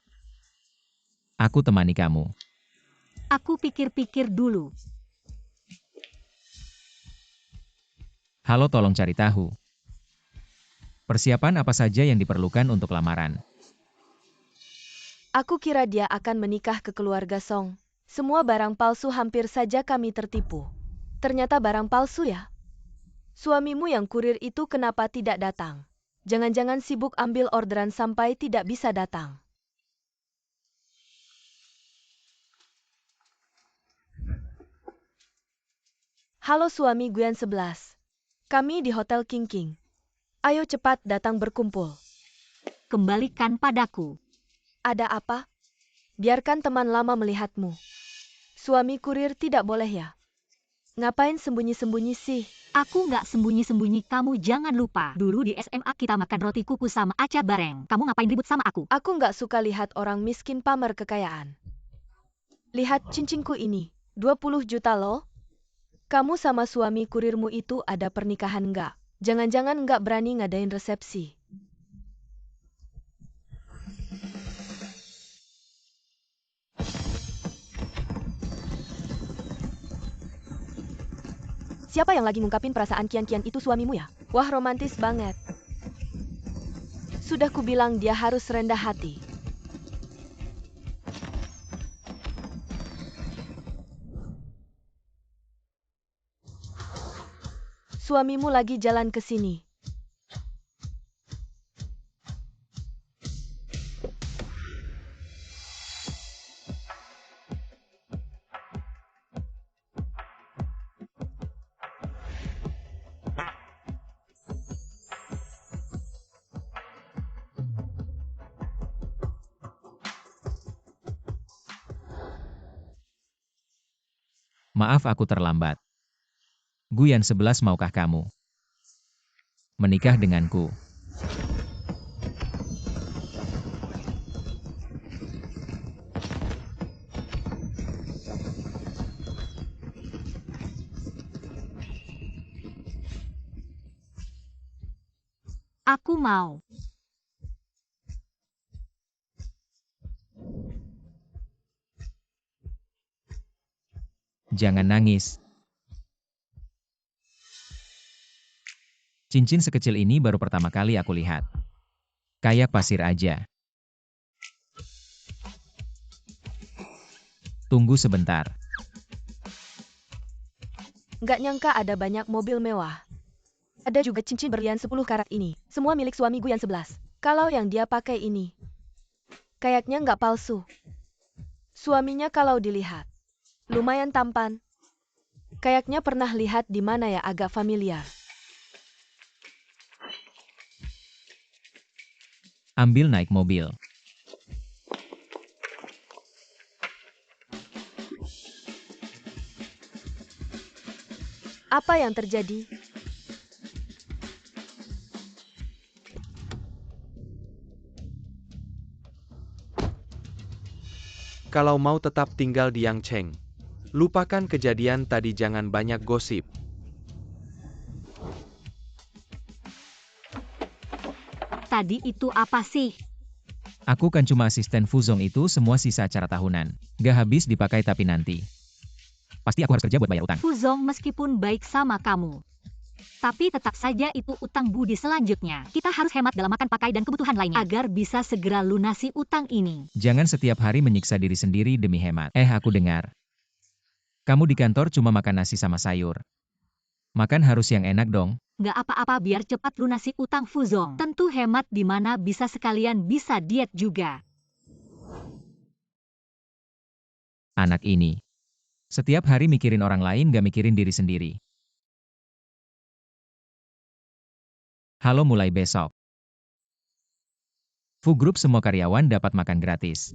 Aku temani kamu. Aku pikir-pikir dulu. Halo, tolong cari tahu. Persiapan apa saja yang diperlukan untuk lamaran? Aku kira dia akan menikah ke keluarga Song. Semua barang palsu, hampir saja kami tertipu. Ternyata barang palsu ya. Suamimu yang kurir itu kenapa tidak datang? Jangan-jangan sibuk ambil orderan sampai tidak bisa datang. Halo suami Guyan 11. Kami di Hotel King King. Ayo cepat datang berkumpul. Kembalikan padaku. Ada apa? Biarkan teman lama melihatmu. Suami kurir tidak boleh ya? Ngapain sembunyi-sembunyi sih? Aku nggak sembunyi-sembunyi, kamu jangan lupa. Dulu di SMA kita makan roti kukus sama acar bareng. Kamu ngapain ribut sama aku? Aku nggak suka lihat orang miskin pamer kekayaan. Lihat cincinku ini, 20 juta loh. Kamu sama suami kurirmu itu ada pernikahan nggak? Jangan-jangan nggak berani ngadain resepsi. Siapa yang lagi ngungkapin perasaan Kian-Kian itu suamimu ya? Wah, romantis banget. Sudah kubilang dia harus rendah hati. Suamimu lagi jalan ke sini. Maaf aku terlambat. Guyan 11, maukah kamu menikah denganku? Aku mau. Jangan nangis. Cincin sekecil ini baru pertama kali aku lihat. Kayak pasir aja. Tunggu sebentar. Nggak nyangka ada banyak mobil mewah. Ada juga cincin berlian 10 karat ini. Semua milik suami Guyan 11. Kalau yang dia pakai ini, kayaknya nggak palsu. Suaminya kalau dilihat, lumayan tampan. Kayaknya pernah lihat di mana ya, agak familiar. Ambil naik mobil. Apa yang terjadi? Kalau mau tetap tinggal di Yangcheng, lupakan kejadian tadi, jangan banyak gosip. Tadi itu apa sih? Aku kan cuma asisten Fuzong, itu semua sisa acara tahunan. Gak habis dipakai tapi nanti. Pasti aku harus kerja buat bayar utang. Fuzong meskipun baik sama kamu, tapi tetap saja itu utang budi selanjutnya. Kita harus hemat dalam makan, pakai, dan kebutuhan lainnya agar bisa segera lunasi utang ini. Jangan setiap hari menyiksa diri sendiri demi hemat. Aku dengar. Kamu di kantor cuma makan nasi sama sayur. Makan harus yang enak dong. Nggak apa-apa biar cepat lunasi utang Fuzong. Tentu hemat di mana bisa sekalian bisa diet juga. Anak ini. Setiap hari mikirin orang lain gak mikirin diri sendiri. Halo, mulai besok. Fu Group semua karyawan dapat makan gratis.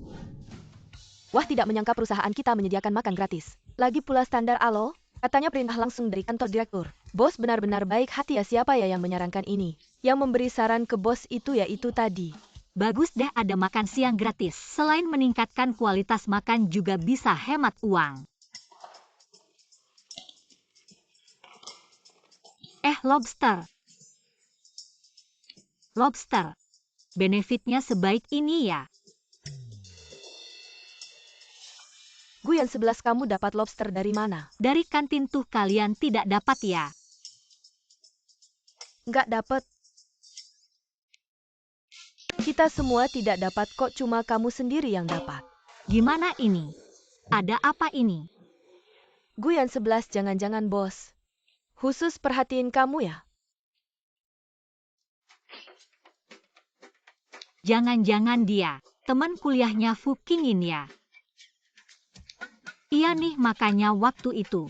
Wah, tidak menyangka perusahaan kita menyediakan makan gratis. Lagi pula standar Alo, katanya perintah langsung dari kantor direktur. Bos benar-benar baik hati ya. Siapa ya yang menyarankan ini? Yang memberi saran ke bos itu ya itu tadi. Bagus deh ada makan siang gratis. Selain meningkatkan kualitas makan juga bisa hemat uang. Lobster. Lobster. Benefitnya sebaik ini ya. Guyan 11, kamu dapat lobster dari mana? Dari kantin tuh, kalian tidak dapat ya? Nggak dapat. Kita semua tidak dapat kok, cuma kamu sendiri yang dapat. Gimana ini? Ada apa ini? Guyan 11, jangan-jangan bos khusus perhatiin kamu ya? Jangan-jangan dia teman kuliahnya Fu Qingyin ya? Iya nih, makanya waktu itu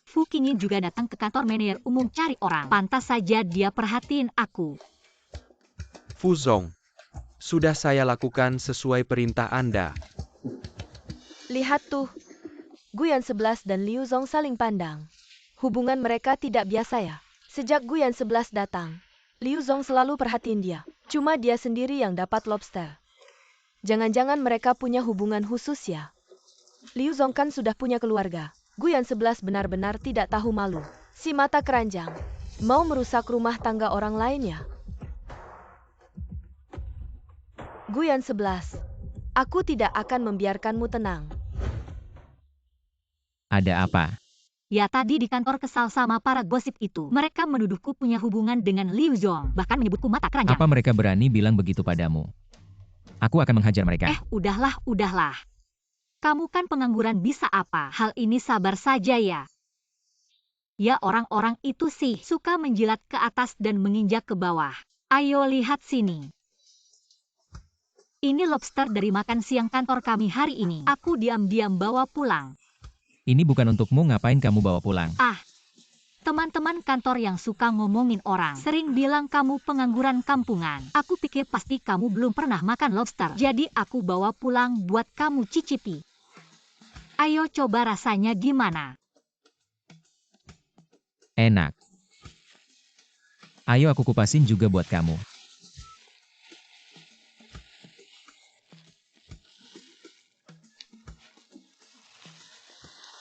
Fu Qingyin juga datang ke kantor manajer umum cari orang. Pantas saja dia perhatiin aku. Fuzong, sudah saya lakukan sesuai perintah Anda. Lihat tuh, Guyan 11 dan Liu Zong saling pandang. Hubungan mereka tidak biasa ya. Sejak Guyan 11 datang, Liu Zong selalu perhatiin dia. Cuma dia sendiri yang dapat lobster. Jangan-jangan mereka punya hubungan khusus ya? Liu Zong kan sudah punya keluarga. Guyan 11 benar-benar tidak tahu malu. Si mata keranjang. Mau merusak rumah tangga orang lain ya? Guyan 11, aku tidak akan membiarkanmu tenang. Ada apa? Ya tadi di kantor kesal sama para gosip itu. Mereka menuduhku punya hubungan dengan Liu Zong. Bahkan menyebutku mata keranjang. Apa mereka berani bilang begitu padamu? Aku akan menghajar mereka. Udahlah. Kamu kan pengangguran, bisa apa? Hal ini sabar saja ya. Ya orang-orang itu sih suka menjilat ke atas dan menginjak ke bawah. Ayo lihat sini. Ini lobster dari makan siang kantor kami hari ini. Aku diam-diam bawa pulang. Ini bukan untukmu, ngapain kamu bawa pulang? Teman-teman kantor yang suka ngomongin orang sering bilang kamu pengangguran kampungan. Aku pikir pasti kamu belum pernah makan lobster. Jadi aku bawa pulang buat kamu cicipi. Ayo coba rasanya gimana? Enak. Ayo aku kupasin juga buat kamu.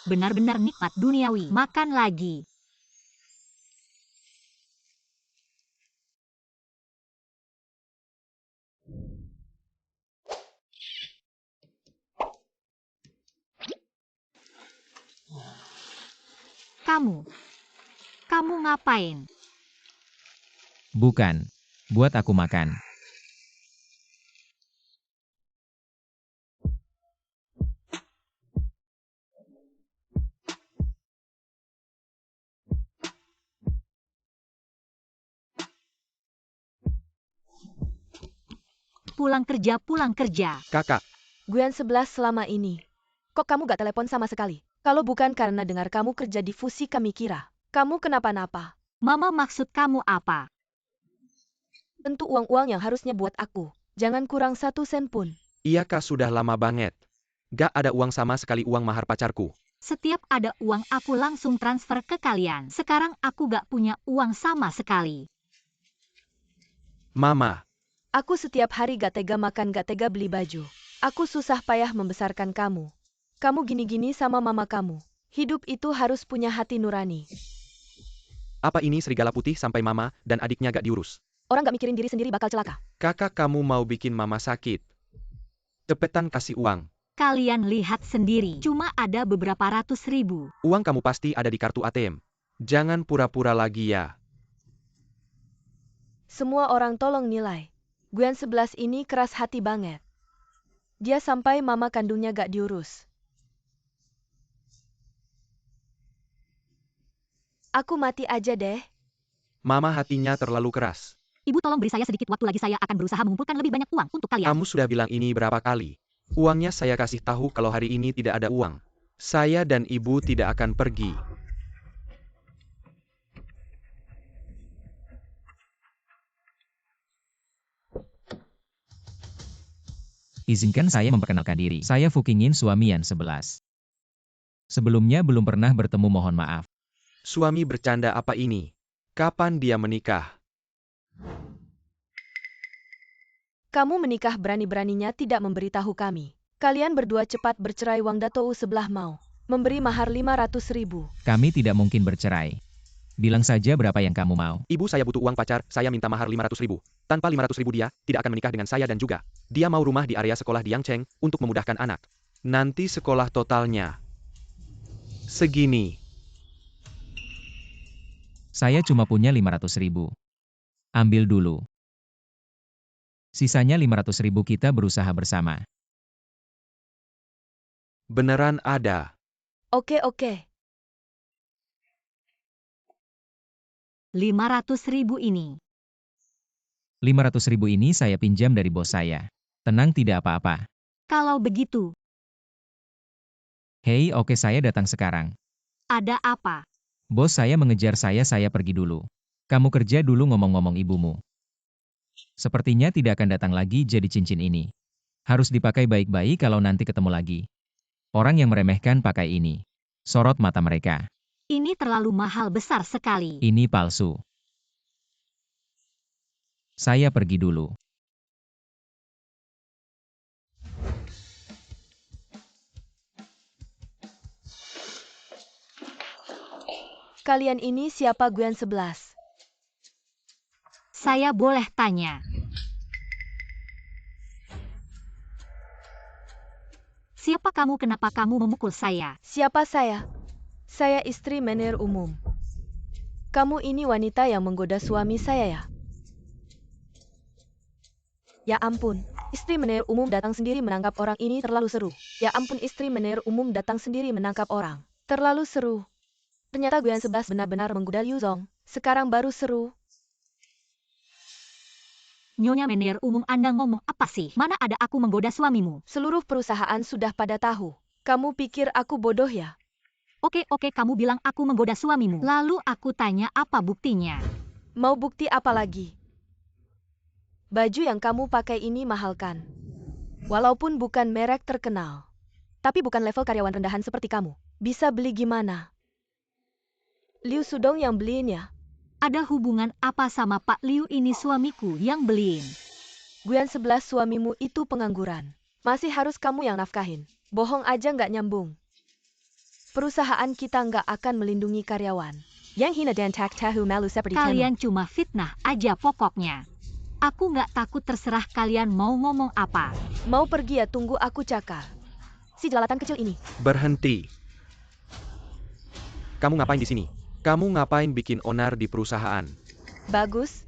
Benar-benar nikmat duniawi. Makan lagi. Kamu ngapain? Bukan. Buat aku makan. Pulang kerja. Kakak, Guyan 11 selama ini. Kok kamu gak telepon sama sekali? Kalau bukan karena dengar kamu kerja di Fusi, kami kira kamu kenapa-napa. Mama, maksud kamu apa? Tentu uang-uang yang harusnya buat aku. Jangan kurang 1 sen pun. iya Kak, sudah lama banget. Gak ada uang sama sekali, uang mahar pacarku. Setiap ada uang aku langsung transfer ke kalian. Sekarang aku gak punya uang sama sekali. Mama, Aku setiap hari gak tega makan, gak tega beli baju. Aku susah payah membesarkan kamu. Kamu gini-gini sama mama kamu. Hidup itu harus punya hati nurani. apa ini serigala putih sampai mama dan adiknya gak diurus? Orang gak mikirin diri sendiri bakal celaka. Kakak kamu mau bikin mama sakit. Cepetan kasih uang. Kalian lihat sendiri, cuma ada beberapa ratus ribu. Uang kamu pasti ada di kartu ATM. Jangan pura-pura lagi ya. Semua orang tolong nilai. Gwen 11 ini keras hati banget. Dia sampai mama kandungnya gak diurus. Aku mati aja deh. Mama hatinya terlalu keras. Ibu tolong beri saya sedikit waktu lagi, saya akan berusaha mengumpulkan lebih banyak uang untuk kalian. Kamu sudah bilang ini berapa kali? Uangnya saya kasih tahu kalau hari ini tidak ada uang. Saya dan ibu tidak akan pergi. Izinkan saya memperkenalkan diri. Saya Fukingin, suami Yan 11. Sebelumnya belum pernah bertemu, mohon maaf. Suami bercanda apa ini? Kapan dia menikah? Kamu menikah berani-beraninya tidak memberitahu kami. Kalian berdua cepat bercerai. Wang Datou sebelah mau memberi mahar 500.000. Kami tidak mungkin bercerai. Bilang saja berapa yang kamu mau. Ibu, saya butuh uang pacar, saya minta mahar 500.000. Tanpa 500.000 dia tidak akan menikah dengan saya, dan juga dia mau rumah di area sekolah di Yangcheng untuk memudahkan anak. Nanti sekolah totalnya segini. Saya cuma punya 500.000. Ambil dulu. Sisanya 500.000 kita berusaha bersama. Beneran ada. Oke. 500.000 ini. 500.000 ini saya pinjam dari bos saya. Tenang, tidak apa-apa. Kalau begitu, Hei, oke, saya datang sekarang. ada apa? Bos saya mengejar saya pergi dulu. Kamu kerja dulu, ngomong-ngomong ibumu. Sepertinya tidak akan datang lagi, jadi cincin ini harus dipakai baik-baik kalau nanti ketemu lagi. Orang yang meremehkan pakai ini. Sorot mata mereka. Ini terlalu mahal, besar sekali. Ini palsu. Saya pergi dulu. Kalian ini siapa? Gwen 11. Saya boleh tanya? Siapa kamu? Kenapa kamu memukul saya? Siapa saya? Saya istri manajer umum. Kamu ini wanita yang menggoda suami saya ya? Ya ampun, istri manajer umum datang sendiri menangkap orang, ini terlalu seru. Ya ampun, istri manajer umum datang sendiri menangkap orang. Terlalu seru. Ternyata Gwen 11 benar-benar menggoda Liu Zong. Sekarang baru seru. Nyonya manajer umum, Anda ngomong apa sih? Mana ada aku menggoda suamimu? Seluruh perusahaan sudah pada tahu. Kamu pikir aku bodoh ya? Oke, kamu bilang aku menggoda suamimu. Lalu aku tanya, apa buktinya? Mau bukti apa lagi? Baju yang kamu pakai ini mahal kan? Walaupun bukan merek terkenal. Tapi bukan level karyawan rendahan seperti kamu. Bisa beli gimana? Liu Sudong yang beliin ya? Ada hubungan apa sama Pak Liu ini? Suamiku yang beliin. Gwen 11, suamimu itu pengangguran. Masih harus kamu yang nafkahin. Bohong aja nggak nyambung. Perusahaan kita nggak akan melindungi karyawan. Yang hina dan tak tahu malu seperti kamu. Kalian cuma fitnah aja pokoknya. Aku nggak takut, terserah kalian mau ngomong apa. Mau pergi ya, tunggu aku cakar. Si jelalatan kecil ini. Berhenti. Kamu ngapain di sini? Kamu ngapain bikin onar di perusahaan? Bagus.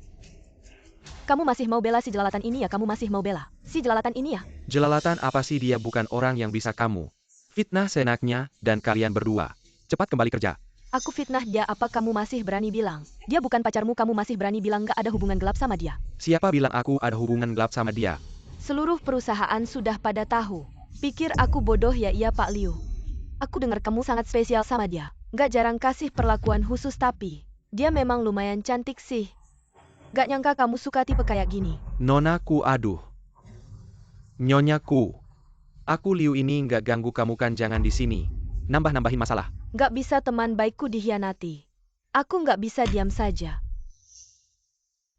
Kamu masih mau bela si jelalatan ini ya? Kamu masih mau bela si jelalatan ini ya? Jelalatan apa sih? Dia bukan orang yang bisa kamu fitnah seenaknya, dan kalian berdua cepat kembali kerja. Aku fitnah dia apa? Kamu masih berani bilang dia bukan pacarmu? Kamu masih berani bilang nggak ada hubungan gelap sama dia? Siapa bilang aku ada hubungan gelap sama dia? Seluruh perusahaan sudah pada tahu. Pikir aku bodoh ya? Iya Pak Liu. Aku dengar kamu sangat spesial sama dia. Nggak jarang kasih perlakuan khusus, tapi dia memang lumayan cantik sih. Nggak nyangka kamu suka tipe kayak gini. Nonaku, aduh. Nyonyaku. Aku Liu ini nggak ganggu kamu kan? Jangan di sini. nambah-nambahin masalah. Nggak bisa teman baikku dihianati. Aku nggak bisa diam saja.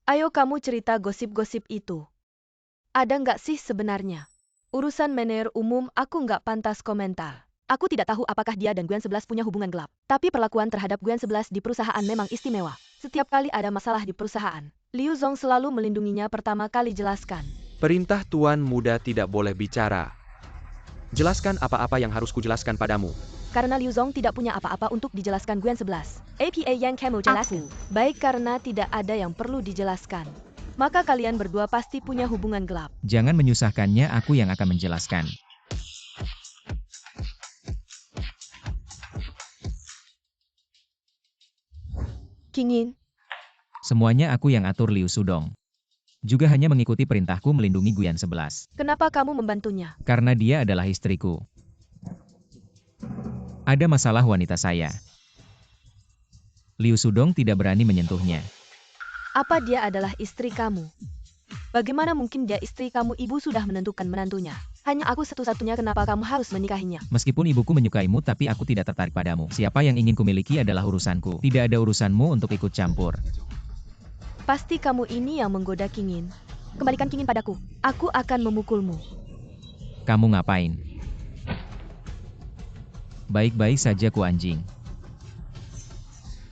Ayo kamu cerita gosip-gosip itu. Ada nggak sih sebenarnya? Urusan manajer umum aku nggak pantas komentar. Aku tidak tahu apakah dia dan Gwen 11 punya hubungan gelap. Tapi perlakuan terhadap Gwen 11 di perusahaan memang istimewa. Setiap kali ada masalah di perusahaan, Liu Zong selalu melindunginya pertama kali. Jelaskan. Perintah Tuan Muda tidak boleh bicara. Jelaskan apa-apa yang harus kujelaskan padamu. Karena Liu Zong tidak punya apa-apa untuk dijelaskan Gwen 11. APA yang kamu jelaskan. Baik, karena tidak ada yang perlu dijelaskan. Maka kalian berdua pasti punya hubungan gelap. Jangan menyusahkannya, aku yang akan menjelaskan. Kingin, Semuanya aku yang atur, Liu Sudong. Juga hanya mengikuti perintahku melindungi Guyan 11. kenapa kamu membantunya? Karena dia adalah istriku. Ada masalah wanita saya. Liu Sudong tidak berani menyentuhnya. Apa dia adalah istri kamu? Bagaimana mungkin dia istri kamu? Ibu sudah menentukan menantunya. Hanya aku satu-satunya, kenapa kamu harus menikahinya? Meskipun ibuku menyukaimu, tapi aku tidak tertarik padamu. Siapa yang ingin kumiliki adalah urusanku. Tidak ada urusanmu untuk ikut campur. Pasti kamu ini yang menggoda Kingin. Kembalikan Kingin padaku. Aku akan memukulmu. Kamu ngapain? Baik-baik saja, ku anjing.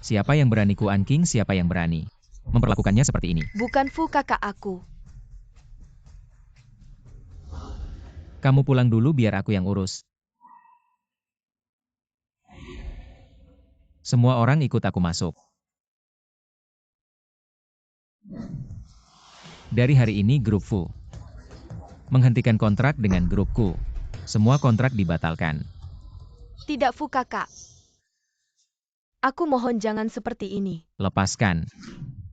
Siapa yang berani, ku anjing? Siapa yang berani memperlakukannya seperti ini? Bukan Fu, kakak aku. Kamu pulang dulu biar aku yang urus. Semua orang ikut aku masuk. Dari hari ini grup Fu menghentikan kontrak dengan grupku. Semua kontrak dibatalkan. Tidak, Fu kakak. Aku mohon jangan seperti ini. Lepaskan.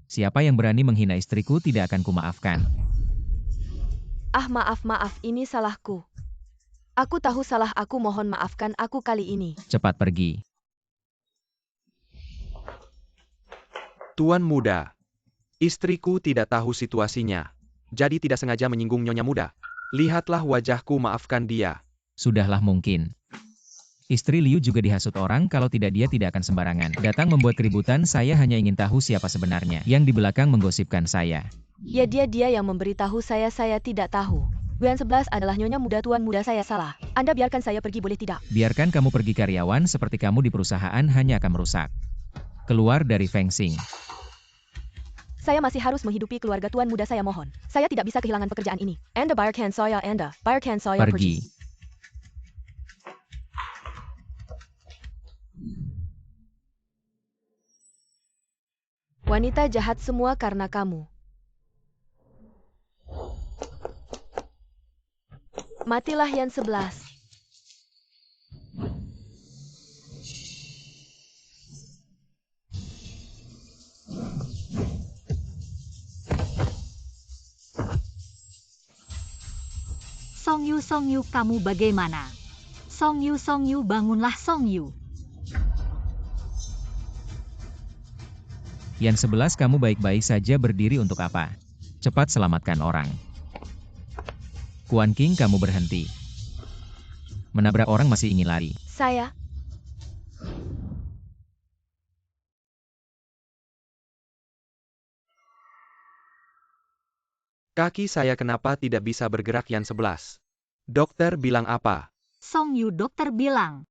Siapa yang berani menghina istriku tidak akan kumaafkan. Ah, maaf, ini salahku. Aku tahu salah aku, mohon maafkan aku kali ini. Cepat pergi. Tuan Muda, istriku tidak tahu situasinya. Jadi tidak sengaja menyinggung Nyonya Muda. Lihatlah wajahku, maafkan dia. Sudahlah, mungkin. Istri Liu juga dihasut orang, kalau tidak dia tidak akan sembarangan datang membuat keributan. Saya hanya ingin tahu siapa sebenarnya yang di belakang menggosipkan saya. Ya, dia yang memberitahu saya tidak tahu. Gwen 11 adalah Nyonya Muda. Tuan Muda, saya salah. Anda biarkan saya pergi, boleh tidak? Biarkan kamu pergi, karyawan seperti kamu di perusahaan hanya akan merusak. Keluar dari Feng Xing. Saya masih harus menghidupi keluarga. Tuan Muda, saya mohon. Saya tidak bisa kehilangan pekerjaan ini. Anda bayarkan saya, Pergi. Wanita jahat semua karena kamu. Matilah yang 11. Song Yu, kamu bagaimana? Song Yu, bangunlah Song Yu. Yang 11, kamu baik-baik saja berdiri untuk apa? Cepat selamatkan orang. Kuan King, kamu berhenti. Menabrak orang masih ingin lari. Saya. Kaki saya kenapa tidak bisa bergerak? Yang 11. Dokter bilang apa? Song Yu, dokter bilang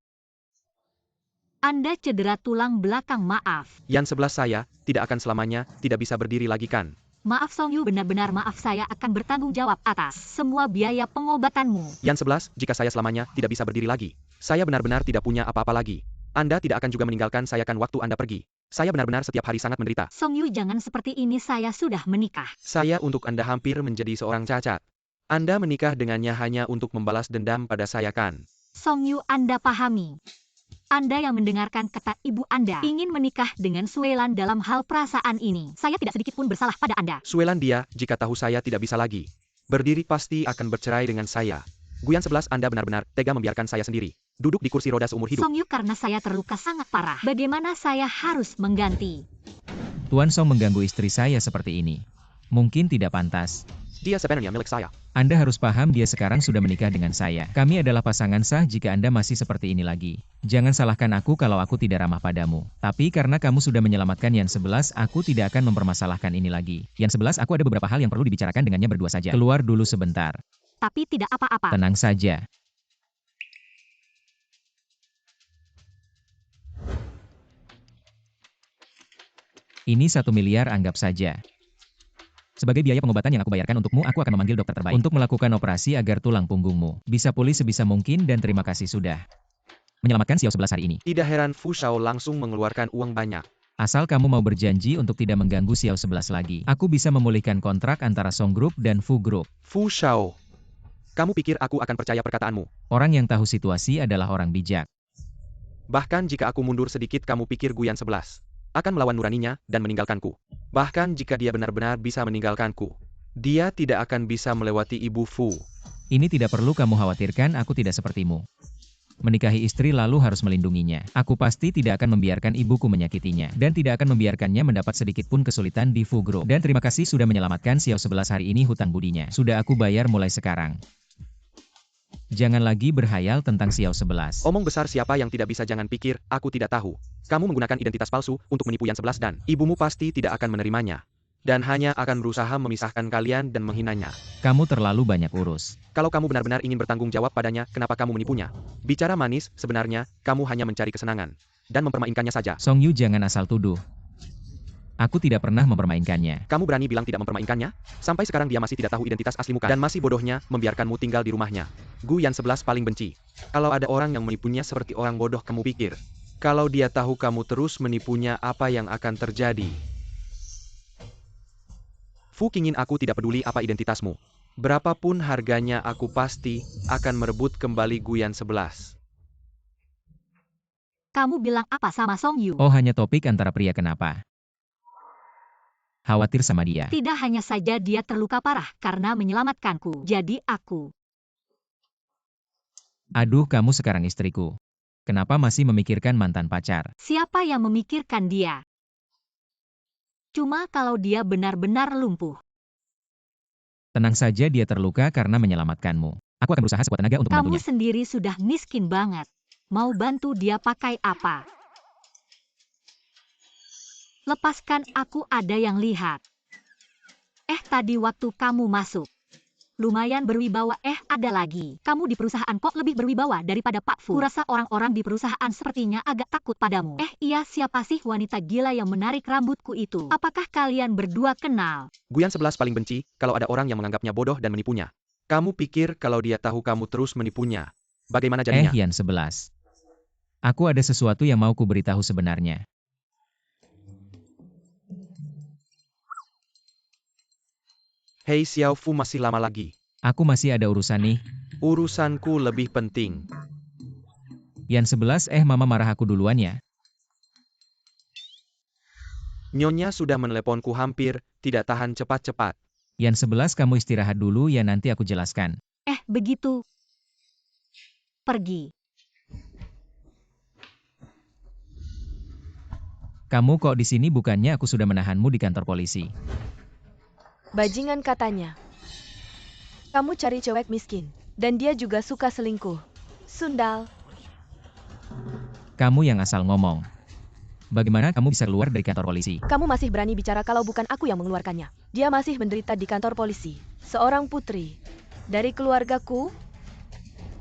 Anda cedera tulang belakang, maaf. Yang 11, saya tidak akan selamanya tidak bisa berdiri lagi kan? Maaf Song Yu, benar-benar maaf, saya akan bertanggung jawab atas semua biaya pengobatanmu. Yang 11, jika saya selamanya tidak bisa berdiri lagi, saya benar-benar tidak punya apa-apa lagi. Anda tidak akan juga meninggalkan saya kan waktu Anda pergi. Saya benar-benar setiap hari sangat menderita. Song Yu, jangan seperti ini, saya sudah menikah. Saya untuk Anda hampir menjadi seorang cacat. Anda menikah dengannya hanya untuk membalas dendam pada saya kan? Song Yu, Anda pahami. Anda yang mendengarkan kata ibu Anda ingin menikah dengan Suelan dalam hal perasaan ini. Saya tidak sedikit pun bersalah pada Anda. Suelan dia, jika tahu saya tidak bisa lagi berdiri pasti akan bercerai dengan saya. Guyan 11, Anda benar-benar tega membiarkan saya sendiri duduk di kursi roda seumur hidup. Song Yu, karena saya terluka sangat parah. Bagaimana saya harus mengganti? Tuan Song mengganggu istri saya seperti ini. Mungkin tidak pantas. Dia sebenarnya milik saya. Anda harus paham dia sekarang sudah menikah dengan saya. Kami adalah pasangan sah jika Anda masih seperti ini lagi. Jangan salahkan aku kalau aku tidak ramah padamu. Tapi karena kamu sudah menyelamatkan Yan 11, aku tidak akan mempermasalahkan ini lagi. Yan 11, aku ada beberapa hal yang perlu dibicarakan dengannya berdua saja. Keluar dulu sebentar. Tapi tidak apa-apa. Tenang saja. Ini 1 miliar anggap saja. Sebagai biaya pengobatan yang aku bayarkan untukmu, aku akan memanggil dokter terbaik untuk melakukan operasi agar tulang punggungmu bisa pulih sebisa mungkin dan terima kasih sudah menyelamatkan Xiao 11 hari ini. Tidak heran Fu Shao langsung mengeluarkan uang banyak. Asal kamu mau berjanji untuk tidak mengganggu Xiao 11 lagi. Aku bisa memulihkan kontrak antara Song Group dan Fu Group. Fu Shao, kamu pikir aku akan percaya perkataanmu? Orang yang tahu situasi adalah orang bijak. Bahkan jika aku mundur sedikit, kamu pikir Guyan 11 akan melawan nuraninya dan meninggalkanku. Bahkan jika dia benar-benar bisa meninggalkanku, dia tidak akan bisa melewati Ibu Fu. Ini tidak perlu kamu khawatirkan, aku tidak sepertimu. Menikahi istri lalu harus melindunginya. Aku pasti tidak akan membiarkan ibuku menyakitinya. Dan tidak akan membiarkannya mendapat sedikit pun kesulitan di Fu Group. Dan terima kasih sudah menyelamatkan Xiao 11 hari ini, hutang budinya sudah aku bayar mulai sekarang. Jangan lagi berhayal tentang Xiao 11. Omong besar siapa yang tidak bisa, jangan pikir aku tidak tahu. Kamu menggunakan identitas palsu untuk menipu Yan 11 dan ibumu pasti tidak akan menerimanya. Dan hanya akan berusaha memisahkan kalian dan menghinanya. Kamu terlalu banyak urus. Kalau kamu benar-benar ingin bertanggung jawab padanya, kenapa kamu menipunya? Bicara manis, sebenarnya, kamu hanya mencari kesenangan. Dan mempermainkannya saja. Song Yu, jangan asal tuduh. Aku tidak pernah mempermainkannya. Kamu berani bilang tidak mempermainkannya? Sampai sekarang dia masih tidak tahu identitas aslimu kan? Dan masih bodohnya, membiarkanmu tinggal di rumahnya. Gu Yan 11 paling benci. Kalau ada orang yang menipunya seperti orang bodoh, kamu pikir. Kalau dia tahu kamu terus menipunya, apa yang akan terjadi? Fu Qingyin, aku tidak peduli apa identitasmu. Berapapun harganya, aku pasti akan merebut kembali Gu Yan 11. Kamu bilang apa sama Song Yu? Oh, hanya topik antara pria, kenapa? Khawatir sama dia. Tidak hanya saja dia terluka parah karena menyelamatkanku. Jadi aku. Aduh, kamu sekarang istriku. Kenapa masih memikirkan mantan pacar? Siapa yang memikirkan dia? Cuma kalau dia benar-benar lumpuh. Tenang saja, dia terluka karena menyelamatkanmu. Aku akan berusaha sekuat tenaga untuk Kamu membantunya. sendiri sudah miskin banget. Mau bantu dia pakai apa? Lepaskan, aku ada yang lihat. Tadi waktu kamu masuk. Lumayan berwibawa, ada lagi. Kamu di perusahaan kok lebih berwibawa daripada Pak Fu. Kurasa orang-orang di perusahaan sepertinya agak takut padamu. Iya, siapa sih wanita gila yang menarik rambutku itu? Apakah kalian berdua kenal? Gu Yan 11 paling benci kalau ada orang yang menganggapnya bodoh dan menipunya. Kamu pikir kalau dia tahu kamu terus menipunya, bagaimana jadinya? Yan 11. Aku ada sesuatu yang mau ku beritahu sebenarnya. Hei Xiao Fu, masih lama lagi. Aku masih ada urusan nih. Urusanku lebih penting. Yan 11, mama marah aku duluan ya. Nyonya sudah meneleponku, hampir tidak tahan, cepat-cepat. Yan 11, kamu istirahat dulu ya, nanti aku jelaskan. Begitu. Pergi. Kamu kok di sini, bukannya aku sudah menahanmu di kantor polisi? Bajingan, katanya. Kamu cari cewek miskin. Dan dia juga suka selingkuh. Sundal. Kamu yang asal ngomong. Bagaimana kamu bisa keluar dari kantor polisi? Kamu masih berani bicara kalau bukan aku yang mengeluarkannya. Dia masih menderita di kantor polisi. Seorang putri. Dari keluargaku.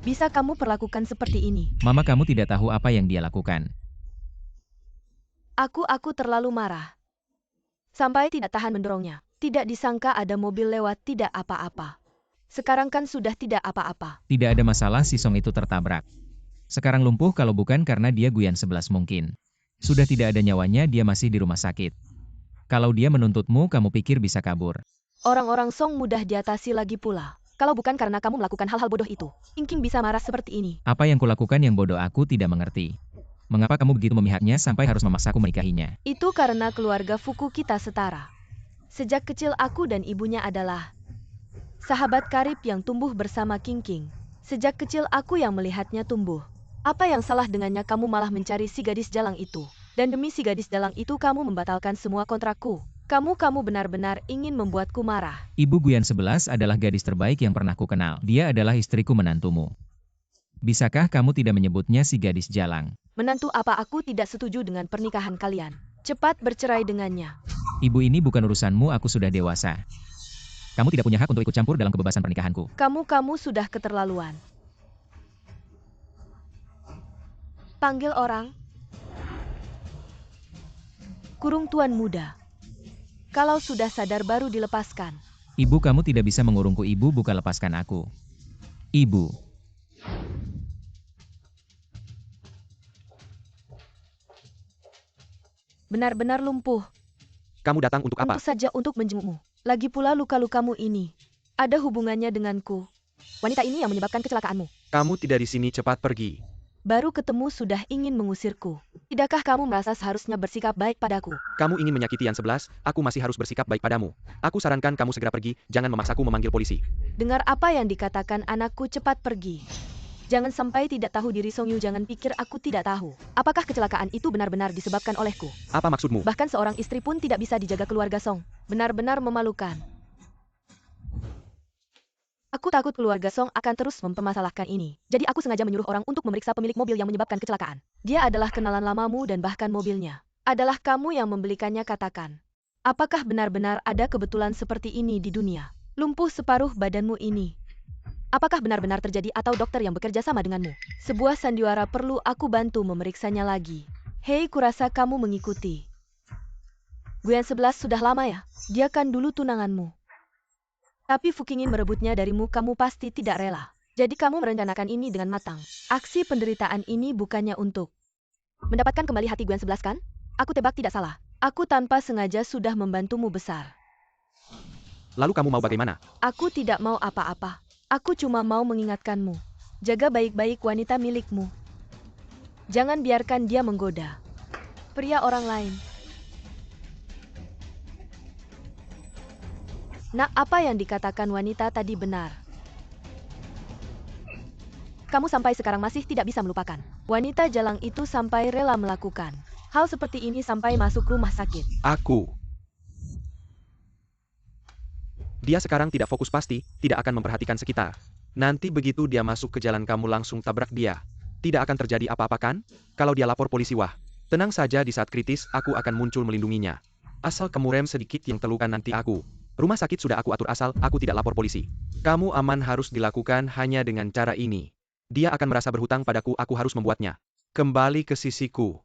Bisa kamu perlakukan seperti ini? Mama, kamu tidak tahu apa yang dia lakukan. Aku terlalu marah. Sampai tidak tahan mendorongnya. Tidak disangka ada mobil lewat, tidak apa-apa. Sekarang kan sudah tidak apa-apa. Tidak ada masalah, si Song itu tertabrak. Sekarang lumpuh, kalau bukan karena dia Gu Yan 11 mungkin. Sudah tidak ada nyawanya, dia masih di rumah sakit. Kalau dia menuntutmu, kamu pikir bisa kabur? Orang-orang Song mudah diatasi lagi pula. Kalau bukan karena kamu melakukan hal-hal bodoh itu, Ingking bisa marah seperti ini. Apa yang kulakukan yang bodoh, aku tidak mengerti. Mengapa kamu begitu memihaknya sampai harus memaksaku menikahinya? Itu karena keluarga Fuku kita setara. Sejak kecil aku dan ibunya adalah sahabat karib yang tumbuh bersama King. Sejak kecil aku yang melihatnya tumbuh. Apa yang salah dengannya kamu malah mencari si gadis jalang itu? Dan demi si gadis jalang itu kamu membatalkan semua kontrakku. Kamu benar-benar ingin membuatku marah. Ibu Guyan 11 adalah gadis terbaik yang pernah kukenal. Dia adalah istriku menantumu. Bisakah kamu tidak menyebutnya si gadis jalang? Menantu apa, aku tidak setuju dengan pernikahan kalian. Cepat bercerai dengannya. Ibu, ini bukan urusanmu, aku sudah dewasa. Kamu tidak punya hak untuk ikut campur dalam kebebasan pernikahanku. Kamu sudah keterlaluan. Panggil orang. Kurung tuan muda. Kalau sudah sadar baru dilepaskan. Ibu, kamu tidak bisa mengurungku. Ibu, bukan, lepaskan aku. Ibu. Benar-benar lumpuh. Kamu datang untuk apa? Tentu saja untuk menjengukmu. Lagi pula luka-lukamu ini ada hubungannya denganku. Wanita ini yang menyebabkan kecelakaanmu. Kamu tidak di sini, cepat pergi. Baru ketemu sudah ingin mengusirku. Tidakkah kamu merasa seharusnya bersikap baik padaku? Kamu ingin menyakiti yang 11, aku masih harus bersikap baik padamu. Aku sarankan kamu segera pergi, jangan memaksaku memanggil polisi. Dengar apa yang dikatakan anakku, cepat pergi. Jangan sampai tidak tahu diri Song Yu, jangan pikir aku tidak tahu. Apakah kecelakaan itu benar-benar disebabkan olehku? Apa maksudmu? Bahkan seorang istri pun tidak bisa dijaga keluarga Song. Benar-benar memalukan. Aku takut keluarga Song akan terus mempermasalahkan ini. Jadi aku sengaja menyuruh orang untuk memeriksa pemilik mobil yang menyebabkan kecelakaan. Dia adalah kenalan lamamu dan bahkan mobilnya adalah kamu yang membelikannya. Katakan, apakah benar-benar ada kebetulan seperti ini di dunia? Lumpuh separuh badanmu ini. Apakah benar-benar terjadi atau dokter yang bekerja sama denganmu? Sebuah sandiwara perlu aku bantu memeriksanya lagi. Hei, kurasa kamu mengikuti. Guyan 11 sudah lama ya? Dia kan dulu tunanganmu. Tapi Fuk ingin merebutnya darimu, kamu pasti tidak rela. Jadi kamu merencanakan ini dengan matang. Aksi penderitaan ini bukannya untuk mendapatkan kembali hati Guyan 11 kan? Aku tebak tidak salah. Aku tanpa sengaja sudah membantumu besar. Lalu kamu mau bagaimana? Aku tidak mau apa-apa. Aku cuma mau mengingatkanmu. Jaga baik-baik wanita milikmu. Jangan biarkan dia menggoda pria orang lain. Nah, apa yang dikatakan wanita tadi benar. Kamu sampai sekarang masih tidak bisa melupakan. Wanita jalang itu sampai rela melakukan hal seperti ini sampai masuk rumah sakit. Dia sekarang tidak fokus, pasti tidak akan memperhatikan sekitar. Nanti begitu dia masuk ke jalan, kamu langsung tabrak dia. Tidak akan terjadi apa-apa kan? Kalau dia lapor polisi, wah. Tenang saja, di saat kritis aku akan muncul melindunginya. Asal kamu rem sedikit yang terluka nanti aku. Rumah sakit sudah aku atur, asal aku tidak lapor polisi. Kamu aman, harus dilakukan hanya dengan cara ini. Dia akan merasa berhutang padaku, aku harus membuatnya kembali ke sisiku.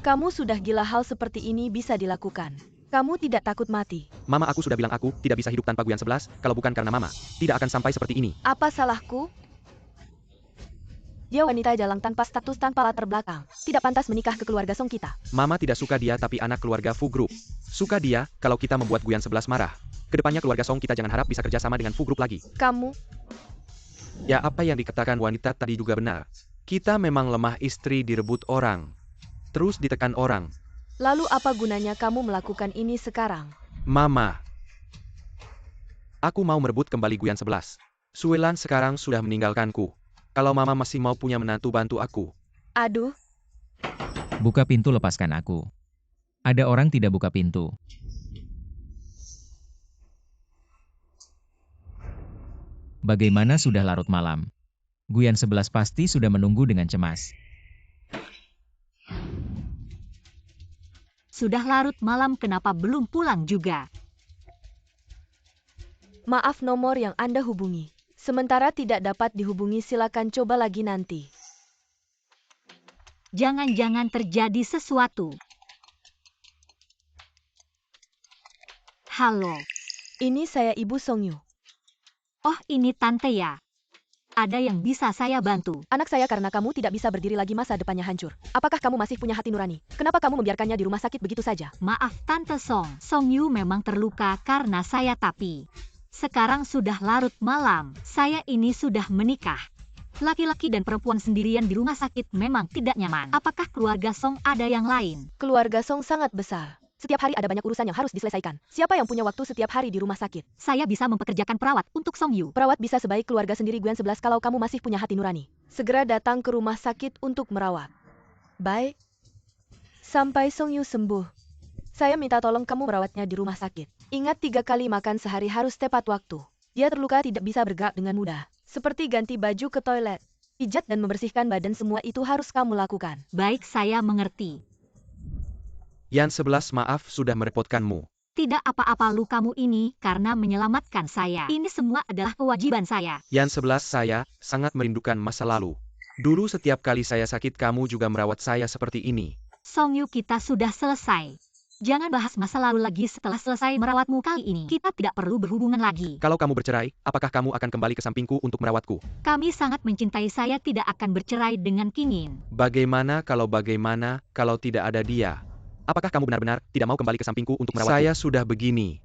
Kamu sudah gila, hal seperti ini bisa dilakukan. Kamu tidak takut mati. Mama, aku sudah bilang aku tidak bisa hidup tanpa Guyan 11, kalau bukan karena Mama, tidak akan sampai seperti ini. Apa salahku? Dia wanita jalang tanpa status, tanpa latar belakang. Tidak pantas menikah ke keluarga Song kita. Mama tidak suka dia, tapi anak keluarga Fu Group suka dia. Kalau kita membuat Guyan 11 marah, kedepannya keluarga Song kita jangan harap bisa kerja sama dengan Fu Group lagi. Kamu? Ya, apa yang dikatakan wanita tadi juga benar. Kita memang lemah, istri direbut orang, terus ditekan orang. Lalu apa gunanya kamu melakukan ini sekarang? Mama, aku mau merebut kembali Guyan 11. Suelan sekarang sudah meninggalkanku. Kalau Mama masih mau punya menantu, bantu aku. Aduh. Buka pintu, lepaskan aku. Ada orang tidak buka pintu. Bagaimana sudah larut malam? Guyan 11 pasti sudah menunggu dengan cemas. Sudah larut malam, kenapa belum pulang juga? Maaf, nomor yang Anda hubungi sementara tidak dapat dihubungi, silakan coba lagi nanti. Jangan-jangan terjadi sesuatu. Halo. Ini saya Ibu Song Yu. Oh, ini Tante ya. Ada yang bisa saya bantu? Anak saya karena kamu tidak bisa berdiri lagi, masa depannya hancur. Apakah kamu masih punya hati nurani? Kenapa kamu membiarkannya di rumah sakit begitu saja? Maaf Tante Song. Song Yu memang terluka karena saya, tapi sekarang sudah larut malam. Saya ini sudah menikah. Laki-laki dan perempuan sendirian di rumah sakit memang tidak nyaman. Apakah keluarga Song ada yang lain? Keluarga Song sangat besar. Setiap hari ada banyak urusan yang harus diselesaikan. Siapa yang punya waktu setiap hari di rumah sakit? Saya bisa mempekerjakan perawat untuk Song Yu. Perawat bisa sebaik keluarga sendiri Gwen 11 kalau kamu masih punya hati nurani. Segera datang ke rumah sakit untuk merawat. Baik. Sampai Song Yu sembuh. Saya minta tolong kamu merawatnya di rumah sakit. Ingat 3 kali makan sehari harus tepat waktu. Dia terluka tidak bisa bergerak dengan mudah. Seperti ganti baju ke toilet. Pijat dan membersihkan badan semua itu harus kamu lakukan. Baik, saya mengerti. Yan 11 maaf sudah merepotkanmu. Tidak apa-apa lukamu ini karena menyelamatkan saya. Ini semua adalah kewajiban saya. Yan 11 saya sangat merindukan masa lalu. Dulu setiap kali saya sakit kamu juga merawat saya seperti ini. Song Yu, kita sudah selesai. Jangan bahas masa lalu lagi setelah selesai merawatmu kali ini. Kita tidak perlu berhubungan lagi. Kalau kamu bercerai, apakah kamu akan kembali ke sampingku untuk merawatku? Kami sangat mencintai, saya tidak akan bercerai dengan Kingin. Bagaimana kalau tidak ada dia? Apakah kamu benar-benar tidak mau kembali ke sampingku untuk merawatku? Saya sudah begini.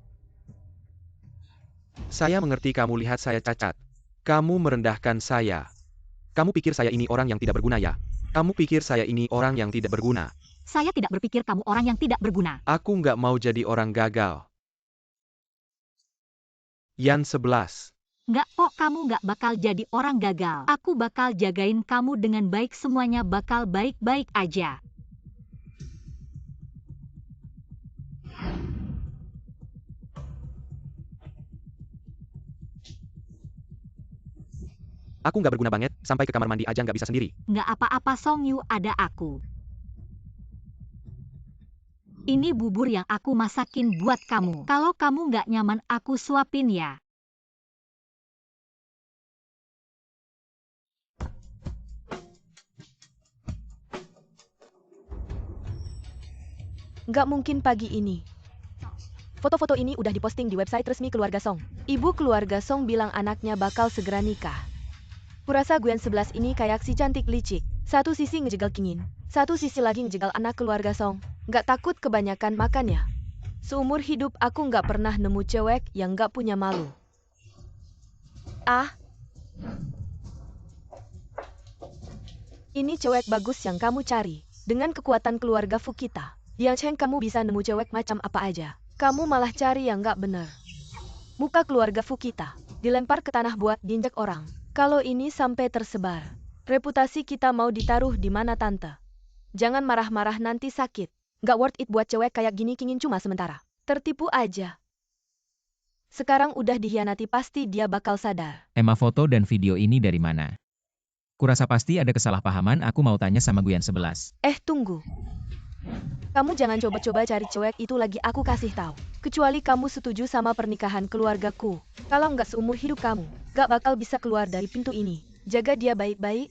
Saya mengerti kamu lihat saya cacat. Kamu merendahkan saya. Kamu pikir saya ini orang yang tidak berguna ya? Kamu pikir saya ini orang yang tidak berguna? Saya tidak berpikir kamu orang yang tidak berguna. Aku nggak mau jadi orang gagal. Yan 11. Nggak kok, kamu nggak bakal jadi orang gagal. Aku bakal jagain kamu dengan baik, semuanya bakal baik-baik aja. Aku nggak berguna banget, sampai ke kamar mandi aja nggak bisa sendiri. Nggak apa-apa Song Yu, ada aku. Ini bubur yang aku masakin buat kamu. Kalau kamu nggak nyaman, aku suapin ya. Nggak mungkin pagi ini. Foto-foto ini udah diposting di website resmi keluarga Song. Ibu keluarga Song bilang anaknya bakal segera nikah. Kurasa Gwen 11 ini kayak si cantik licik. Satu sisi ngejegal Kingin, satu sisi lagi ngejegal anak keluarga Song. Nggak takut kebanyakan makan ya? Seumur hidup aku nggak pernah nemu cewek yang nggak punya malu. Ah. Ini cewek bagus yang kamu cari. Dengan kekuatan keluarga Fukita, Yang Cheng kamu bisa nemu cewek macam apa aja. Kamu malah cari yang nggak bener. Muka keluarga Fukita dilempar ke tanah buat diinjak orang. Kalau ini sampai tersebar, reputasi kita mau ditaruh di mana tante? Jangan marah-marah nanti sakit. Nggak worth it buat cewek kayak gini, Kingin cuma sementara. Tertipu aja. Sekarang udah dihianati, pasti dia bakal sadar. Emma, foto dan video ini dari mana? Kurasa pasti ada kesalahpahaman, aku mau tanya sama Guyan 11. Tunggu. Kamu jangan coba-coba cari cewek itu lagi, aku kasih tahu. Kecuali kamu setuju sama pernikahan keluargaku. Kalau nggak seumur hidup kamu, nggak bakal bisa keluar dari pintu ini. Jaga dia baik-baik.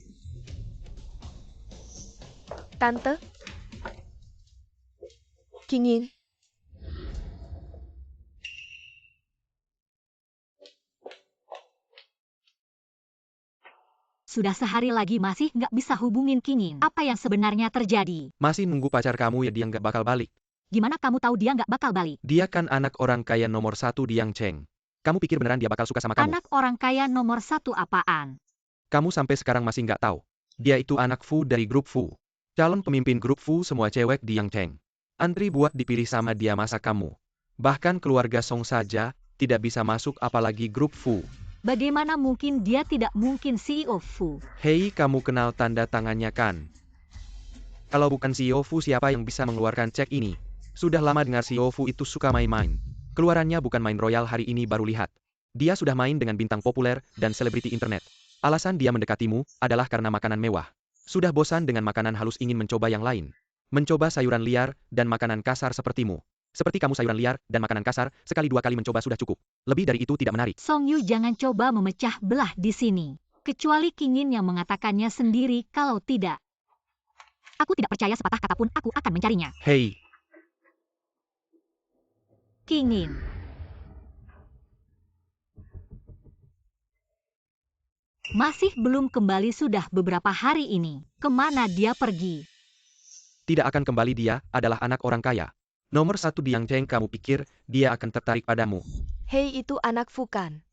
Tante? Kingin? Sudah sehari lagi masih nggak bisa hubungin Kingin. Apa yang sebenarnya terjadi? Masih nunggu pacar kamu ya, dia nggak bakal balik. Gimana kamu tahu dia nggak bakal balik? Dia kan anak orang kaya nomor 1 di Yang Cheng. Kamu pikir beneran dia bakal suka sama kamu? Anak orang kaya nomor 1 apaan? Kamu sampai sekarang masih nggak tahu. Dia itu anak Fu dari grup Fu. Calon pemimpin grup Fu, semua cewek di Yang Cheng. Antri buat dipilih sama dia, masa kamu. Bahkan keluarga Song saja tidak bisa masuk, apalagi grup Fu. Bagaimana mungkin, dia tidak mungkin CEO Fu. Hei, kamu kenal tanda tangannya kan? Kalau bukan CEO Fu, siapa yang bisa mengeluarkan cek ini? Sudah lama dengar CEO Fu itu suka main-main. Keluarannya bukan main royal, hari ini baru lihat. Dia sudah main dengan bintang populer dan selebriti internet. Alasan dia mendekatimu adalah karena makanan mewah. Sudah bosan dengan makanan halus, ingin mencoba yang lain. Mencoba sayuran liar dan makanan kasar sepertimu. Seperti kamu, sayuran liar dan makanan kasar, sekali dua kali mencoba sudah cukup. Lebih dari itu tidak menarik. Song Yu, jangan coba memecah belah di sini. Kecuali Kingin yang mengatakannya sendiri, kalau tidak. Aku tidak percaya sepatah kata pun, aku akan mencarinya. Hei. Kingin. Masih belum kembali, sudah beberapa hari ini. Kemana dia pergi? Tidak akan kembali, dia adalah anak orang kaya. Nomor 1 di Yang Cheng, kamu pikir dia akan tertarik padamu? Hei, itu anak Fukan.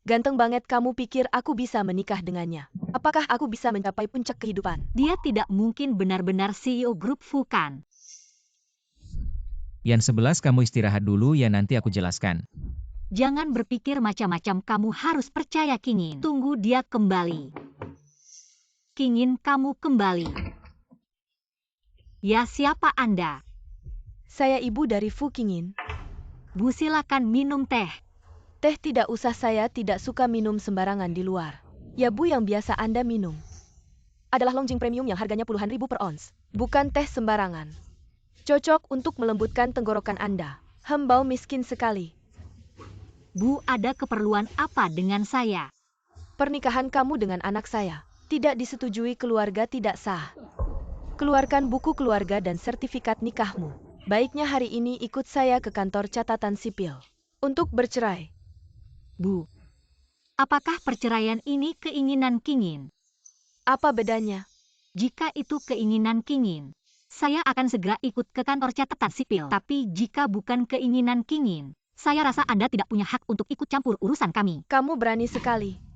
Ganteng banget, kamu pikir aku bisa menikah dengannya? Apakah aku bisa mencapai puncak kehidupan? Dia tidak mungkin benar-benar CEO grup Fukan. Yang 11 kamu istirahat dulu ya, nanti aku jelaskan. Jangan berpikir macam-macam, kamu harus percaya Kingin. Tunggu dia kembali. Kingin, kamu kembali. Ya, siapa Anda? Saya ibu dari Fu Qingyin. Bu, silakan minum teh. Teh tidak usah, saya tidak suka minum sembarangan di luar. Ya Bu, yang biasa Anda minum adalah Longjing Premium yang harganya puluhan ribu per ons. Bukan teh sembarangan. Cocok untuk melembutkan tenggorokan Anda. Bau miskin sekali. Bu, ada keperluan apa dengan saya? Pernikahan kamu dengan anak saya tidak disetujui, keluarga tidak sah. Keluarkan buku keluarga dan sertifikat nikahmu. Baiknya hari ini ikut saya ke kantor catatan sipil untuk bercerai. Bu, apakah perceraian ini keinginan Kingin? Apa bedanya? Jika itu keinginan Kingin, saya akan segera ikut ke kantor catatan sipil. Tapi jika bukan keinginan Kingin, saya rasa Anda tidak punya hak untuk ikut campur urusan kami. Kamu berani sekali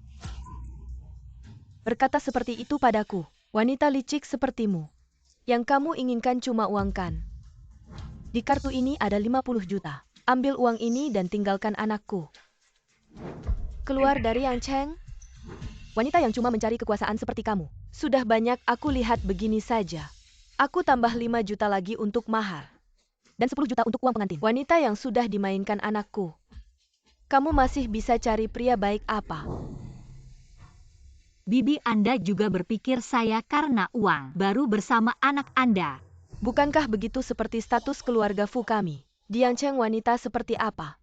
berkata seperti itu padaku, wanita licik sepertimu. Yang kamu inginkan cuma uang, kan? Di kartu ini ada 50 juta. Ambil uang ini dan tinggalkan anakku. Keluar dari Yang Cheng. Wanita yang cuma mencari kekuasaan seperti kamu. Sudah banyak aku lihat begini saja. Aku tambah 5 juta lagi untuk mahar. Dan 10 juta untuk uang pengantin. Wanita yang sudah dimainkan anakku. Kamu masih bisa cari pria baik apa? Bibi, Anda juga berpikir saya karena uang baru bersama anak Anda. Bukankah begitu seperti status keluarga Fu kami? Di Yang Cheng wanita seperti apa?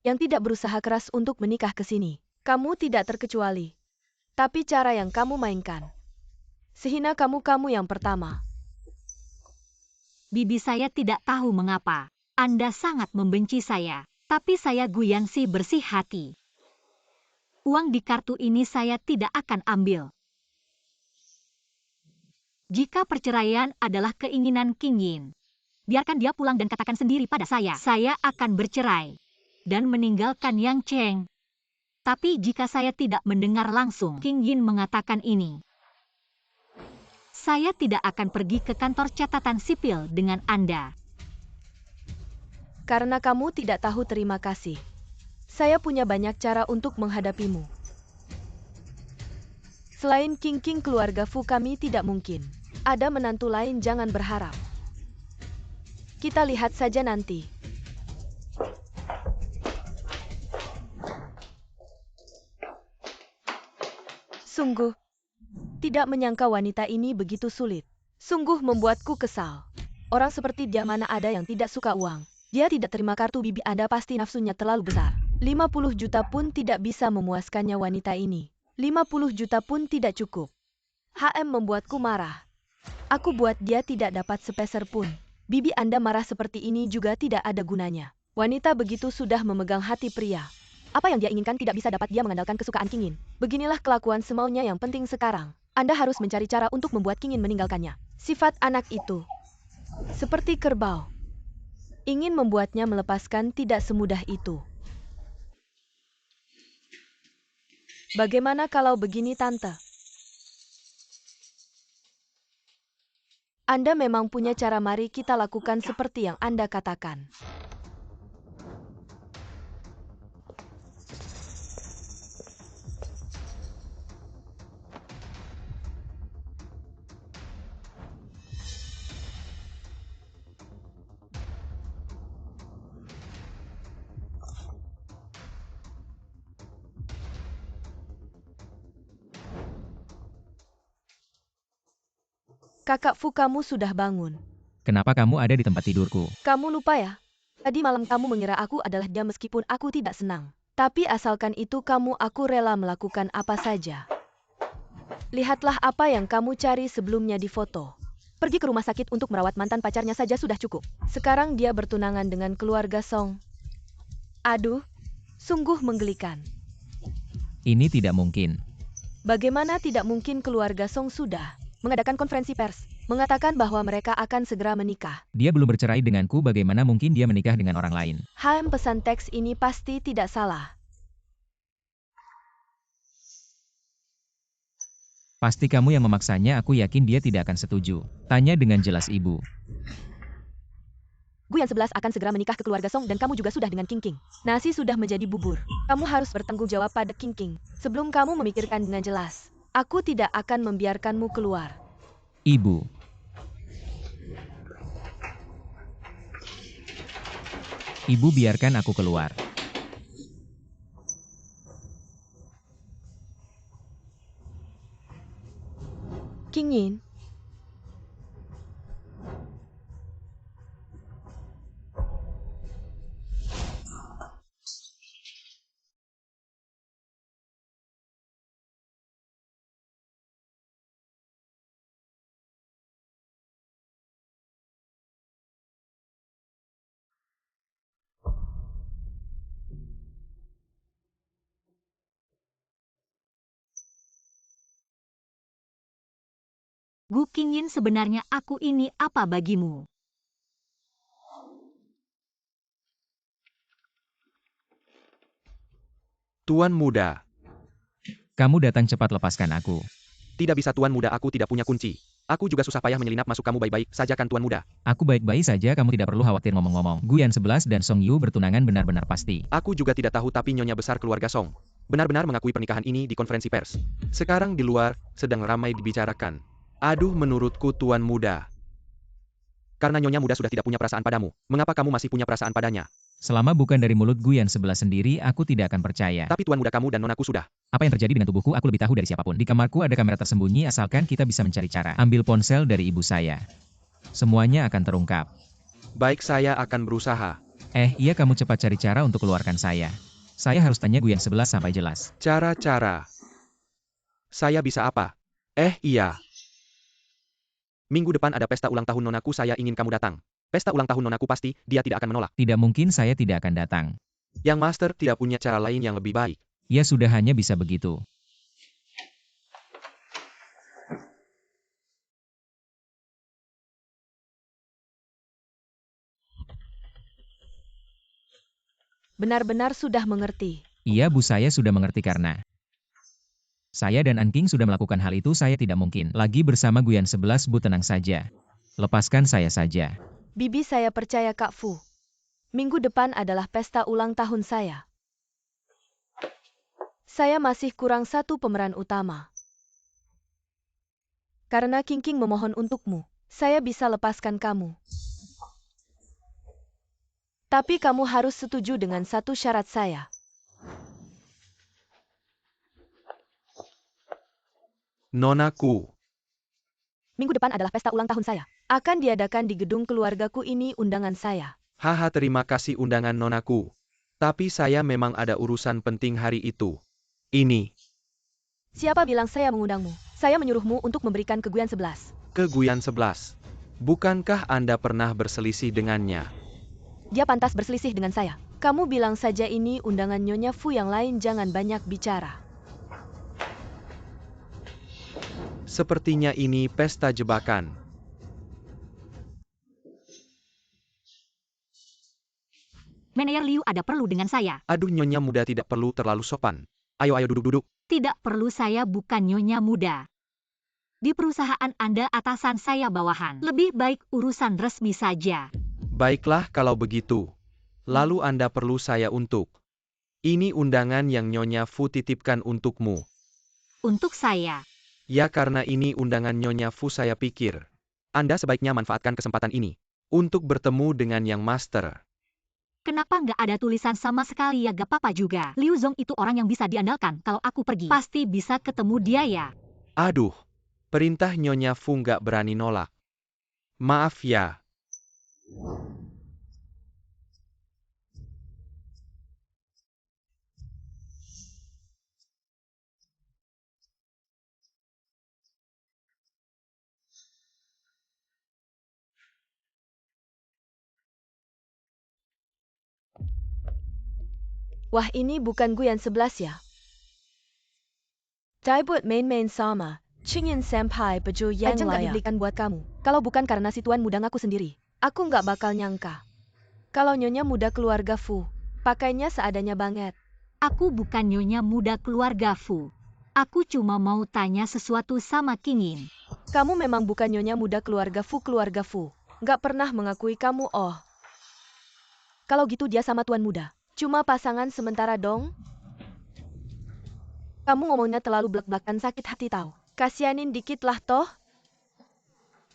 Yang tidak berusaha keras untuk menikah ke sini. Kamu tidak terkecuali. Tapi cara yang kamu mainkan. Sehina kamu yang pertama. Bibi, saya tidak tahu mengapa Anda sangat membenci saya. Tapi saya Guyansi bersih hati. Uang di kartu ini saya tidak akan ambil. Jika perceraian adalah keinginan Kingin, biarkan dia pulang dan katakan sendiri pada saya. Saya akan bercerai dan meninggalkan Yang Cheng. Tapi jika saya tidak mendengar langsung Kingin mengatakan ini, saya tidak akan pergi ke kantor catatan sipil dengan Anda. Karena kamu tidak tahu terima kasih. Saya punya banyak cara untuk menghadapimu. Selain King keluarga Fu kami tidak mungkin. Ada menantu lain, jangan berharap. Kita lihat saja nanti. Sungguh, tidak menyangka wanita ini begitu sulit. Sungguh membuatku kesal. Orang seperti dia mana ada yang tidak suka uang. Dia tidak terima kartu bibi Anda, pasti nafsunya terlalu besar. 50 juta pun tidak bisa memuaskannya wanita ini. 50 juta pun tidak cukup. Membuatku marah. Aku buat dia tidak dapat sepeser pun. Bibi Anda marah seperti ini juga tidak ada gunanya. Wanita begitu sudah memegang hati pria. Apa yang dia inginkan tidak bisa dapat dia mengandalkan kesukaan Kingin. Beginilah kelakuan semaunya, yang penting sekarang Anda harus mencari cara untuk membuat Kingin meninggalkannya. Sifat anak itu seperti kerbau. Ingin membuatnya melepaskan tidak semudah itu. Bagaimana kalau begini, Tante? Anda memang punya cara, mari kita lakukan seperti yang Anda katakan. Kakak Fu, kamu sudah bangun. Kenapa kamu ada di tempat tidurku? Kamu lupa ya? Tadi malam kamu mengira aku adalah dia meskipun aku tidak senang. Tapi asalkan itu kamu, aku rela melakukan apa saja. Lihatlah apa yang kamu cari sebelumnya di foto. Pergi ke rumah sakit untuk merawat mantan pacarnya saja sudah cukup. Sekarang dia bertunangan dengan keluarga Song. Aduh, sungguh menggelikan. Ini tidak mungkin. Bagaimana tidak mungkin? Keluarga Song sudah mengadakan konferensi pers, mengatakan bahwa mereka akan segera menikah. Dia belum bercerai denganku, bagaimana mungkin dia menikah dengan orang lain? Pesan teks ini pasti tidak salah. Pasti kamu yang memaksanya, aku yakin dia tidak akan setuju. Tanya dengan jelas, Ibu. Guyan 11 akan segera menikah ke keluarga Song dan kamu juga sudah dengan King King. Nasi sudah menjadi bubur. Kamu harus bertanggung jawab pada King King. Sebelum kamu memikirkan dengan jelas, aku tidak akan membiarkanmu keluar. Ibu. Ibu biarkan aku keluar. King Yin, Gu Qingyin, sebenarnya aku ini apa bagimu? Tuan muda. Kamu datang cepat, lepaskan aku. Tidak bisa Tuan muda, aku tidak punya kunci. Aku juga susah payah menyelinap masuk, kamu baik-baik saja kan Tuan muda? Aku baik-baik saja, kamu tidak perlu khawatir ngomong-ngomong. Guyan 11 dan Song Yu bertunangan benar-benar pasti. Aku juga tidak tahu, tapi Nyonya besar keluarga Song benar-benar mengakui pernikahan ini di konferensi pers. Sekarang di luar sedang ramai dibicarakan. Aduh, menurutku Tuan muda. Karena Nyonya muda sudah tidak punya perasaan padamu, mengapa kamu masih punya perasaan padanya? Selama bukan dari mulut Guyan 11 sendiri, aku tidak akan percaya. Tapi Tuan muda, kamu dan nonaku sudah. Apa yang terjadi dengan tubuhku aku lebih tahu dari siapapun. Di kamarku ada kamera tersembunyi, asalkan kita bisa mencari cara. Ambil ponsel dari ibu saya. Semuanya akan terungkap. Baik, saya akan berusaha. Iya, kamu cepat cari cara untuk keluarkan saya. Saya harus tanya Guyan 11 sampai jelas. Cara-cara. Saya bisa apa? Iya. Minggu depan ada pesta ulang tahun nonaku, saya ingin kamu datang. Pesta ulang tahun nonaku pasti, dia tidak akan menolak. Tidak mungkin, saya tidak akan datang. Yang Master tidak punya cara lain yang lebih baik. Ya sudah, hanya bisa begitu. benar-benar sudah mengerti. Iya Bu, saya sudah mengerti karena saya dan An King sudah melakukan hal itu. Saya tidak mungkin lagi bersama Guyan 11. Bu, tenang saja. Lepaskan saya saja. Bibi, saya percaya Kak Fu. Minggu depan adalah pesta ulang tahun saya. Saya masih kurang satu pemeran utama. Karena King King memohon untukmu, saya bisa lepaskan kamu. Tapi kamu harus setuju dengan satu syarat saya. Nonaku. Minggu depan adalah pesta ulang tahun saya. Akan diadakan di gedung keluargaku, ini undangan saya. Haha, terima kasih undangan nonaku. Tapi saya memang ada urusan penting hari itu. Ini. Siapa bilang saya mengundangmu? Saya menyuruhmu untuk memberikan ke Guyan 11. Ke Guyan 11. Bukankah Anda pernah berselisih dengannya? Dia pantas berselisih dengan saya. Kamu bilang saja ini undangan Nyonya Fu, yang lain jangan banyak bicara. Sepertinya ini pesta jebakan. Manajer Liu ada perlu dengan saya. Aduh, Nyonya muda tidak perlu terlalu sopan. Ayo duduk-duduk. Tidak perlu, saya bukan nyonya muda. Di perusahaan Anda atasan, saya bawahan. Lebih baik urusan resmi saja. Baiklah kalau begitu. Lalu Anda perlu saya untuk. Ini undangan yang Nyonya Fu titipkan untukmu. Untuk saya. Ya, karena ini undangan Nyonya Fu, saya pikir Anda sebaiknya manfaatkan kesempatan ini untuk bertemu dengan Yang Master. Kenapa nggak ada tulisan sama sekali ya? Gak apa-apa juga. Liu Zong itu orang yang bisa diandalkan. Kalau aku pergi, pasti bisa ketemu dia ya. Aduh, perintah Nyonya Fu nggak berani nolak. Maaf ya. Wah, ini bukan Guyan 11 ya? Daibut main-main sama. Qingyin Senpai baju yang Aja nggak layak dibelikan buat kamu. Kalau bukan karena si tuan muda ngaku sendiri, aku nggak bakal nyangka. Kalau Nyonya muda keluarga Fu, pakainya seadanya banget. Aku bukan nyonya muda keluarga Fu. Aku cuma mau tanya sesuatu sama King Yin. Kamu memang bukan Nyonya muda keluarga Fu. Nggak pernah mengakui kamu, oh. Kalau gitu dia sama tuan muda. Cuma pasangan sementara dong. Kamu ngomongnya terlalu blak-blakan, sakit hati tahu. Kasianin dikit lah toh.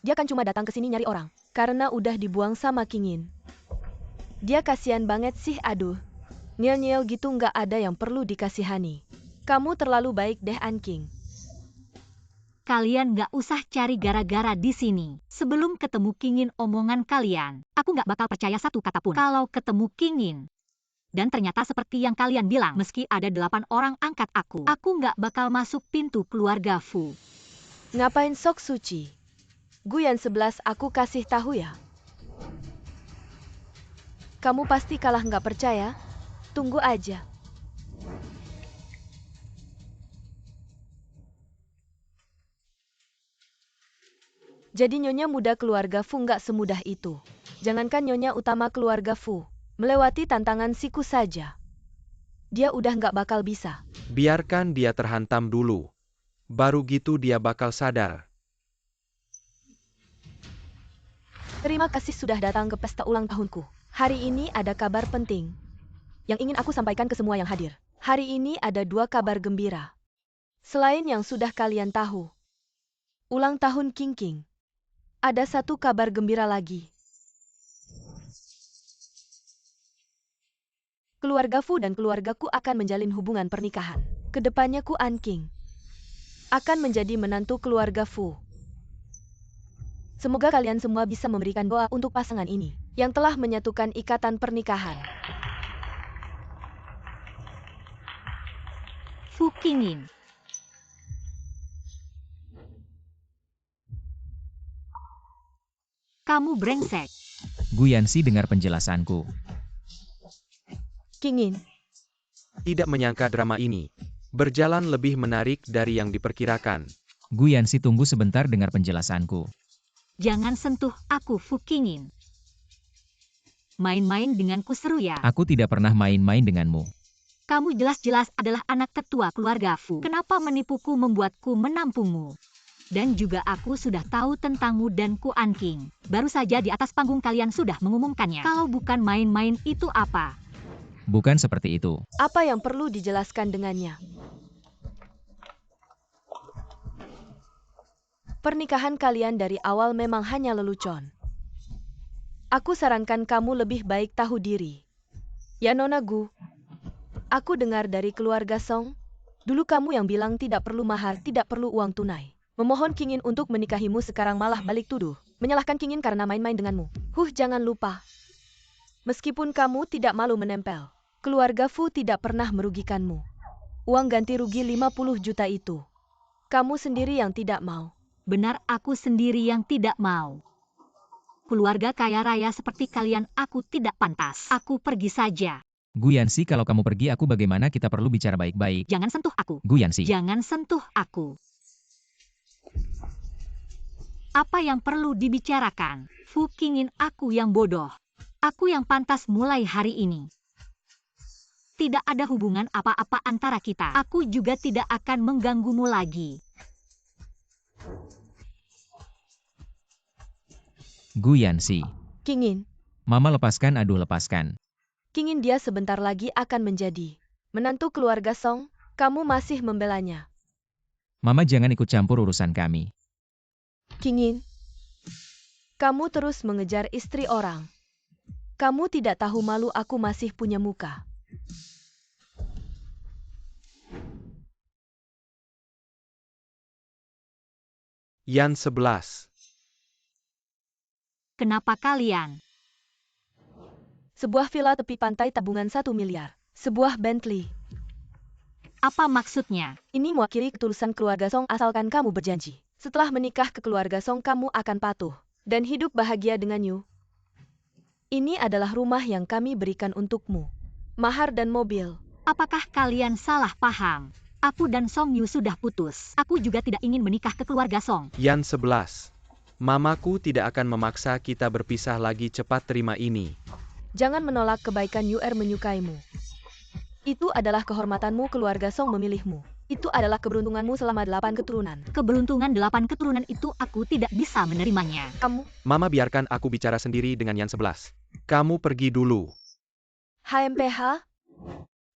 Dia kan cuma datang ke sini nyari orang. Karena udah dibuang sama Kingin. Dia kasihan banget sih, aduh. Nyel-nyel gitu nggak ada yang perlu dikasihani. Kamu terlalu baik deh, Anking. Kalian nggak usah cari gara-gara di sini. Sebelum ketemu Kingin omongan kalian, aku nggak bakal percaya satu kata pun. Kalau ketemu Kingin, dan ternyata seperti yang kalian bilang, meski ada 8 orang angkat aku nggak bakal masuk pintu keluarga Fu. Ngapain sok suci? Guyan 11 aku kasih tahu ya. Kamu pasti kalah nggak percaya? Tunggu aja. Jadi nyonya muda keluarga Fu nggak semudah itu. Jangankan nyonya utama keluarga Fu, melewati tantangan siku saja. Dia udah nggak bakal bisa. Biarkan dia terhantam dulu. Baru gitu dia bakal sadar. Terima kasih sudah datang ke pesta ulang tahunku. Hari ini ada kabar penting yang ingin aku sampaikan ke semua yang hadir. Hari ini ada 2 kabar gembira. Selain yang sudah kalian tahu, ulang tahun King King. Ada 1 kabar gembira lagi. Keluarga Fu dan keluargaku akan menjalin hubungan pernikahan. Kedepannya Ku An King akan menjadi menantu keluarga Fu. Semoga kalian semua bisa memberikan doa untuk pasangan ini yang telah menyatukan ikatan pernikahan. Fu Qingyin. Kamu brengsek. Guyansi dengar penjelasanku. Kingin, Tidak menyangka drama ini berjalan lebih menarik dari yang diperkirakan. Guyansi tunggu sebentar dengar penjelasanku. Jangan sentuh aku, Fu Qingyin. Main-main denganku seru ya. Aku tidak pernah main-main denganmu. Kamu jelas-jelas adalah anak tetua keluarga Fu. Kenapa menipuku membuatku menampungmu? Dan juga aku sudah tahu tentangmu dan Ku An King. Baru saja di atas panggung kalian sudah mengumumkannya. Kalau bukan main-main itu apa? Bukan seperti itu. apa yang perlu dijelaskan dengannya? Pernikahan kalian dari awal memang hanya lelucon. Aku sarankan kamu lebih baik tahu diri. Ya Nona Gu, aku dengar dari keluarga Song, dulu kamu yang bilang tidak perlu mahar, tidak perlu uang tunai. Memohon Kingin untuk menikahimu, sekarang malah balik tuduh. Menyalahkan Kingin karena main-main denganmu. Jangan lupa. Meskipun kamu tidak malu menempel, keluarga Fu tidak pernah merugikanmu. Uang ganti rugi 50 juta itu, kamu sendiri yang tidak mau. Benar, aku sendiri yang tidak mau. Keluarga kaya raya seperti kalian aku tidak pantas. Aku pergi saja. Guyansi, kalau kamu pergi aku bagaimana? Kita perlu bicara baik-baik. Jangan sentuh aku. Guyansi. Jangan sentuh aku. Apa yang perlu dibicarakan? Fu Qingyin, aku yang bodoh. Aku yang pantas mulai hari ini. Tidak ada hubungan apa-apa antara kita. Aku juga tidak akan mengganggumu lagi. Guyansi. Kingin, Mama lepaskan, aduh lepaskan. Kingin dia sebentar lagi akan menjadi menantu keluarga Song, kamu masih membelanya. Mama jangan ikut campur urusan kami. Kingin, kamu terus mengejar istri orang. Kamu tidak tahu malu aku masih punya muka. Yan 11. Kenapa kalian? Sebuah villa tepi pantai tabungan 1 miliar. Sebuah Bentley. Apa maksudnya? Ini mewakili ketulusan keluarga Song asalkan kamu berjanji. Setelah menikah ke keluarga Song kamu akan patuh dan hidup bahagia dengan Yu. Ini adalah rumah yang kami berikan untukmu. Mahar dan mobil. Apakah kalian salah paham? Aku dan Song Yu sudah putus. Aku juga tidak ingin menikah ke keluarga Song. Yan 11. Mamaku tidak akan memaksa kita berpisah lagi, cepat terima ini. Jangan menolak kebaikan Yuer menyukaimu. Itu adalah kehormatanmu, keluarga Song memilihmu. Itu adalah keberuntunganmu selama 8 keturunan. Keberuntungan 8 keturunan itu aku tidak bisa menerimanya. Kamu, Mama biarkan aku bicara sendiri dengan Yan 11. Kamu pergi dulu. HMPH?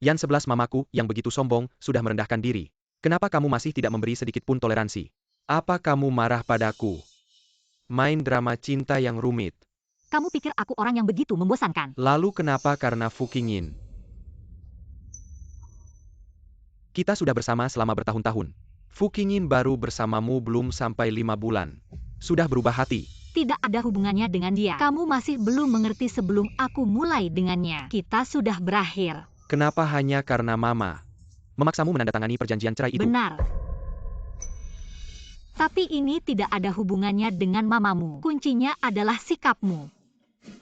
Yan 11 mamaku yang begitu sombong sudah merendahkan diri. Kenapa kamu masih tidak memberi sedikit pun toleransi? Apa kamu marah padaku? Main drama cinta yang rumit. Kamu pikir aku orang yang begitu membosankan? Lalu kenapa karena Fu Qingyin? Kita sudah bersama selama bertahun-tahun. Fu Qingyin baru bersamamu belum sampai 5 bulan. Sudah berubah hati. Tidak ada hubungannya dengan dia. Kamu masih belum mengerti sebelum aku mulai dengannya. Kita sudah berakhir. Kenapa hanya karena mama memaksamu menandatangani perjanjian cerai itu? Benar. Tapi ini tidak ada hubungannya dengan mamamu. Kuncinya adalah sikapmu.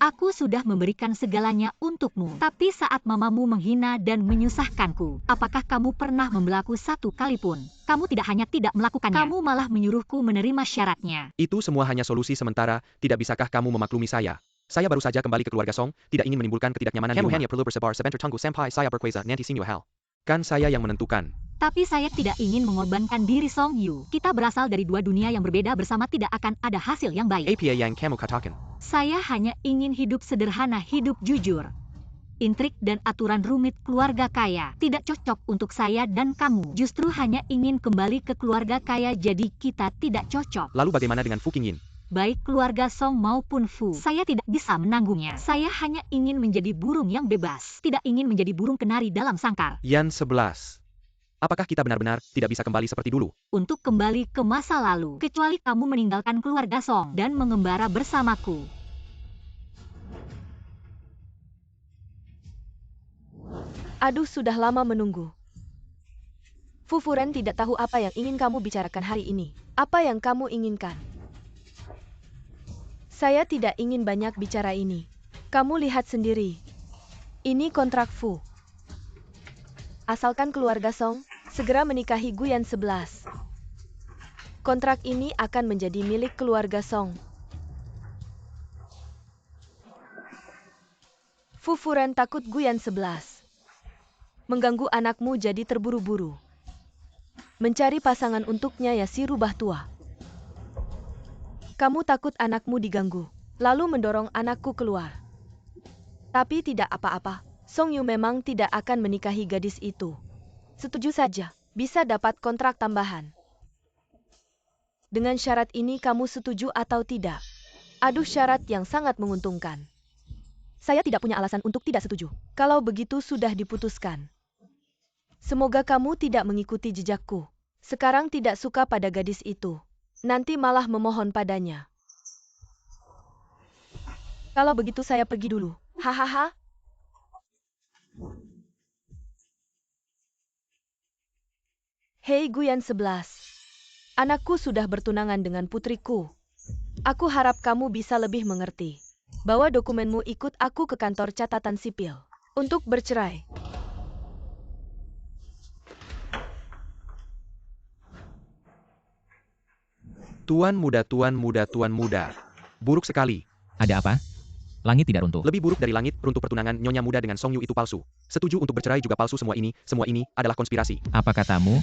Aku sudah memberikan segalanya untukmu. Tapi saat mamamu menghina dan menyusahkanku, apakah kamu pernah membelaku satu kali pun? Kamu tidak hanya tidak melakukannya, kamu malah menyuruhku menerima syaratnya. Itu semua hanya solusi sementara, tidak bisakah kamu memaklumi saya? Saya baru saja kembali ke keluarga Song, tidak ingin menimbulkan ketidaknyamanan di rumah. Kamu hanya perlu bersabar sebentar tunggu sampai saya berkuasa nanti sinyo hal. Kan saya yang menentukan. Tapi saya tidak ingin mengorbankan diri Song Yu. Kita berasal dari dua dunia yang berbeda bersama tidak akan ada hasil yang baik. Apa yang kamu katakan? Saya hanya ingin hidup sederhana, hidup jujur. Intrik dan aturan rumit keluarga kaya tidak cocok untuk saya dan kamu. Justru hanya ingin kembali ke keluarga kaya jadi kita tidak cocok. Lalu bagaimana dengan Fu Qingyin? Baik keluarga Song maupun Fu, saya tidak bisa menanggungnya. Saya hanya ingin menjadi burung yang bebas. Tidak ingin menjadi burung kenari dalam sangkar. Yan 11. Apakah kita benar-benar tidak bisa kembali seperti dulu? Untuk kembali ke masa lalu, kecuali kamu meninggalkan keluarga Song dan mengembara bersamaku. Aduh, sudah lama menunggu. Fu Furen tidak tahu apa yang ingin kamu bicarakan hari ini. Apa yang kamu inginkan? Saya tidak ingin banyak bicara ini. Kamu lihat sendiri. Ini kontrak Fu. Asalkan keluarga Song segera menikahi Guyan 11. Kontrak ini akan menjadi milik keluarga Song. Fu Furen takut Guyan 11 mengganggu anakmu jadi terburu-buru. Mencari pasangan untuknya ya si rubah tua. Kamu takut anakmu diganggu, lalu mendorong anakku keluar. Tapi tidak apa-apa, Song Yu memang tidak akan menikahi gadis itu. Setuju saja, bisa dapat kontrak tambahan. Dengan syarat ini kamu setuju atau tidak? Aduh, syarat yang sangat menguntungkan. Saya tidak punya alasan untuk tidak setuju. Kalau begitu sudah diputuskan. Semoga kamu tidak mengikuti jejakku. Sekarang tidak suka pada gadis itu. Nanti malah memohon padanya. Kalau begitu saya pergi dulu. Hahaha. Hei Guyan 11. Anakku sudah bertunangan dengan putriku. Aku harap kamu bisa lebih mengerti. Bawa dokumenmu ikut aku ke kantor catatan sipil. Untuk bercerai. Tuan muda, tuan muda, tuan muda. Buruk sekali. Ada apa? Langit tidak runtuh. Lebih buruk dari langit, runtuh pertunangan Nyonya Muda dengan Song Yu itu palsu. Setuju untuk bercerai juga palsu, semua ini adalah konspirasi. Apa katamu?